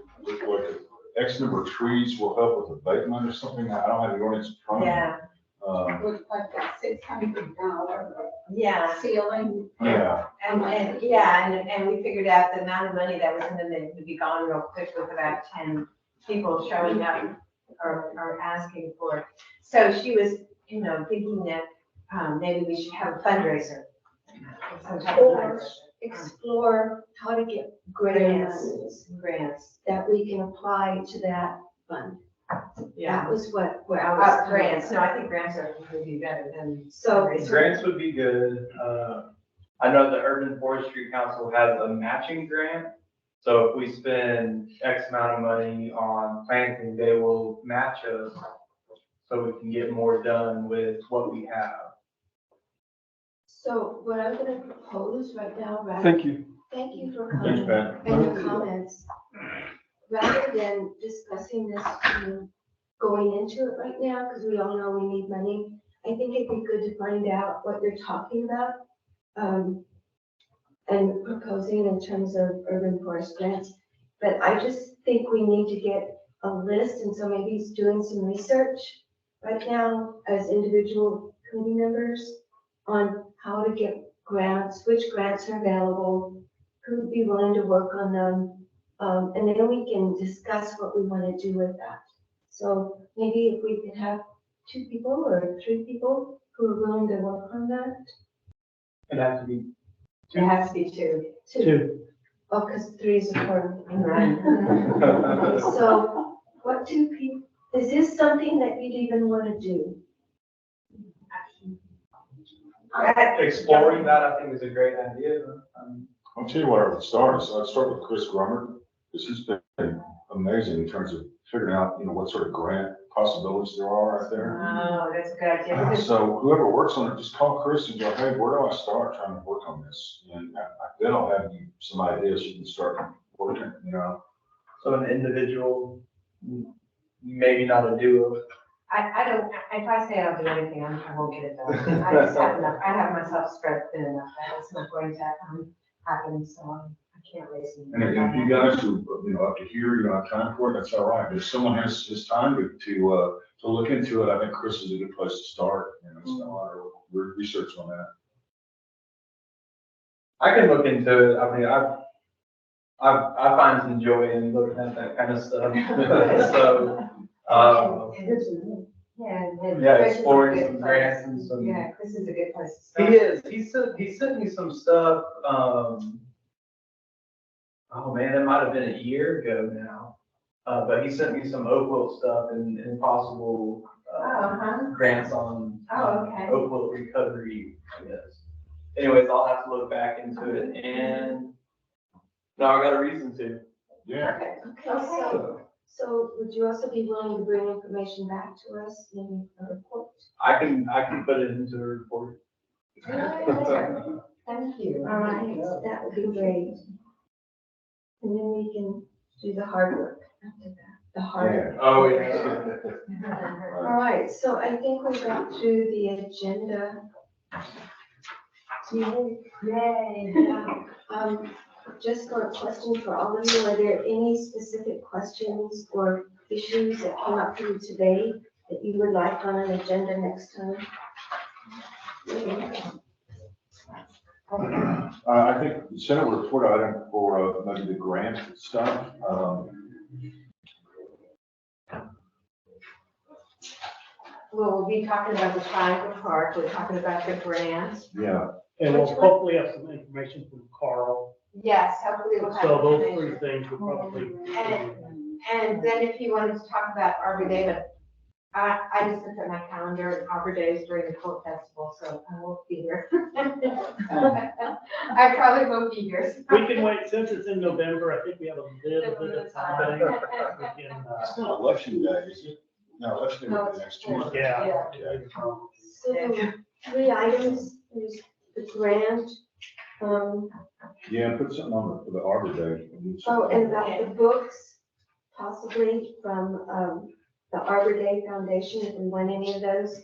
X number of trees will help with abatement or something. I don't have the ordinance in front of me. Yeah, With like a $600 yeah. ceiling. Yeah, And we figured out the amount of money that was in it would be gone real quick with about 10 people showing up or asking for it. So she was, thinking that, maybe we should have a fundraiser. Some type of Or fundraiser. explore how to get grants that we can apply to that fund. Yeah. That was where I was. coming Grants, from. no, I think grants would be better than. So- fundraisers. Grants would be good. I know the Urban Forestry Council has a matching grant. So if we spend X amount of money on planting, they will match us so we can get more done with what we have. So what I'm gonna propose right now, Thank you. thank you for thanks, coming Pat. and your comments. Rather than discussing this, going into it right now, because we all know we need money, I think it'd be good to find out what you're talking about, and proposing in terms of urban forest grants. But I just think we need to get a list, and so maybe it's doing some research right now as individual committee members on how to get grants, which grants are available, who would be willing to work on them, and then we can discuss what we want to do with that. So maybe if we could have 2 people or 3 people who are willing to work on that. It'd have to be It has to be 2. 2. Oh, because 3 is important. Right. Okay, so what 2 people, is this something that you'd even want to do? exploring that. I think is a great idea. I'll tell you where I would start. I'd start with Chris Grummer, because he's been amazing in terms of figuring out, what sort of grant possibilities there are out there. Oh, that's a good idea. Because So whoever works on it, just call Chris and go, hey, where do I start trying to work on this? And then I'll have you some ideas you can start working, So an individual, maybe not a duo. I don't, if I say I don't do anything, I won't get it done. I just have enough, I have myself spread thin enough that it's not going to happen, so I can't raise any. And if you guys who, up to here, you don't have time for it, that's all right. If someone has time to look into it, I think Chris is a good place to start. Spend a lot of research on that. I can look into it. I mean, I find some joy in looking at that kind of stuff. So, Yeah, yeah, exploring some grants and some. Yeah, Chris is a good place to He start. is. He sent me some stuff. Oh man, it might have been a year ago now. But he sent me some oak wilt stuff and possible grants on Okay. oak wilt recovery, I guess. Anyways, I'll have to look back into it. And Now I got a reason to. Yeah. Okay, so would you also be willing to bring information back to us in a report? I can put it into a report. Thank you. All right, that would be great. And then we can do the hard work after that, the hard. Yeah. Oh, yeah. All right, so I think we got through the agenda. Yay. Yeah. Just for a question for all of you, are there any specific questions or issues that came up for you today that you would like on an agenda next time? I think send a report item for maybe the grant stuff. Well, we'll be talking about the Triangle Park, we're talking about the grants. Yeah. And we'll hopefully have some information from Carl. Yes, hopefully we'll have. So those information. three things will probably. And then if you wanted to talk about Arbor Day, but I just looked at my calendar, Arbor Day is during the Colt Festival, so I won't be here. I probably won't be here. We can wait, since it's in November, I think we have a little bit of time. We can, It's not election day, is it? No, election day will be next Tuesday. yeah. So the three items, there's the grant, Yeah, put something on for the Arbor Day. oh, and about the books, possibly from, the Arbor Day Foundation, if we want any of those.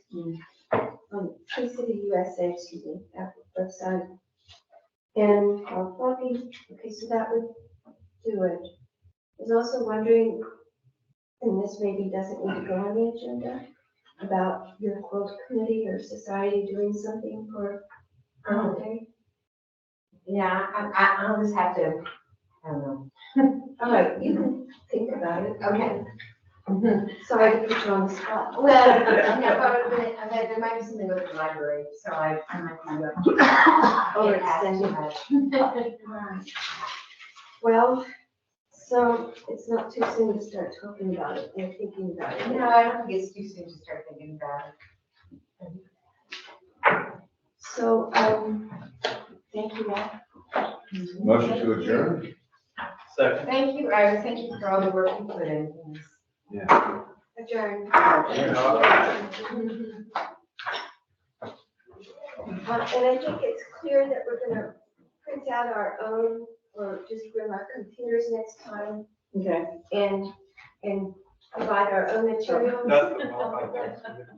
Tree City USA, excuse me, that website. And, Fluffy, okay, so that would do it. I was also wondering, and this maybe doesn't need to go on the agenda, about your quilt committee or society doing something for Arbor Day. Yeah, I'll just have to, I don't know. All right, you can think about it. Okay. Sorry to put you on the spot. Well, there might be something with the library, so I might be. Oh, extended. Well, so it's not too soon to start talking about it and thinking about it. No, I don't think it's too soon to start thinking about it. So, thank you, Matt. Motion to adjourn? So. Thank you, Iris, thank you for all the work you put in. Yeah. Adjourn. Yeah. And I think it's clear that we're gonna print out our own, or just bring our computers next time Okay. and provide our own materials. That's the one.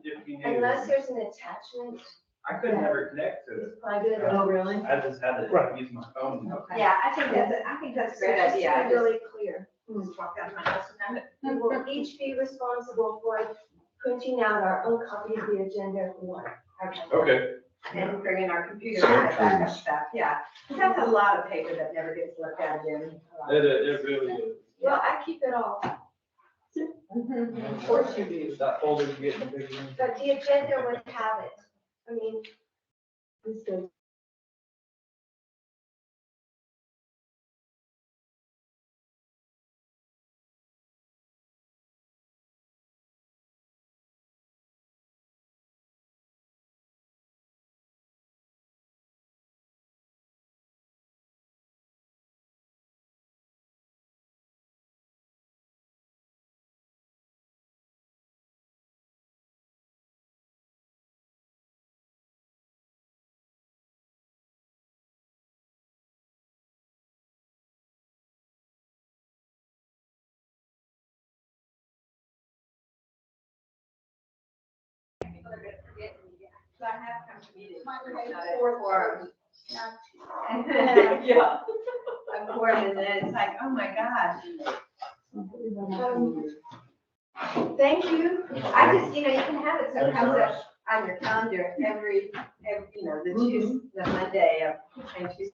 If you Unless knew, there's an attachment, I couldn't ever connect to it. it's probably good. Oh, really? I just had to Right. use my phone. Yeah, I think that's a great Just to idea. I be really clear. just walked out of my house and We will each be responsible for printing out our own copy of the agenda if we want. Okay. and bring in our computers and that kind of stuff, yeah. 'Cause that's a lot of paper that never gets looked at again. It really is. Well, I keep it all, Of course you do. That folder's getting bigger. but the agenda would have it. I mean, this goes So I have come to meetings. Yeah. I'm bored and then it's like, oh my gosh. Thank you. I just, you can have it so it comes up on your calendar every, the Monday of, and Tuesday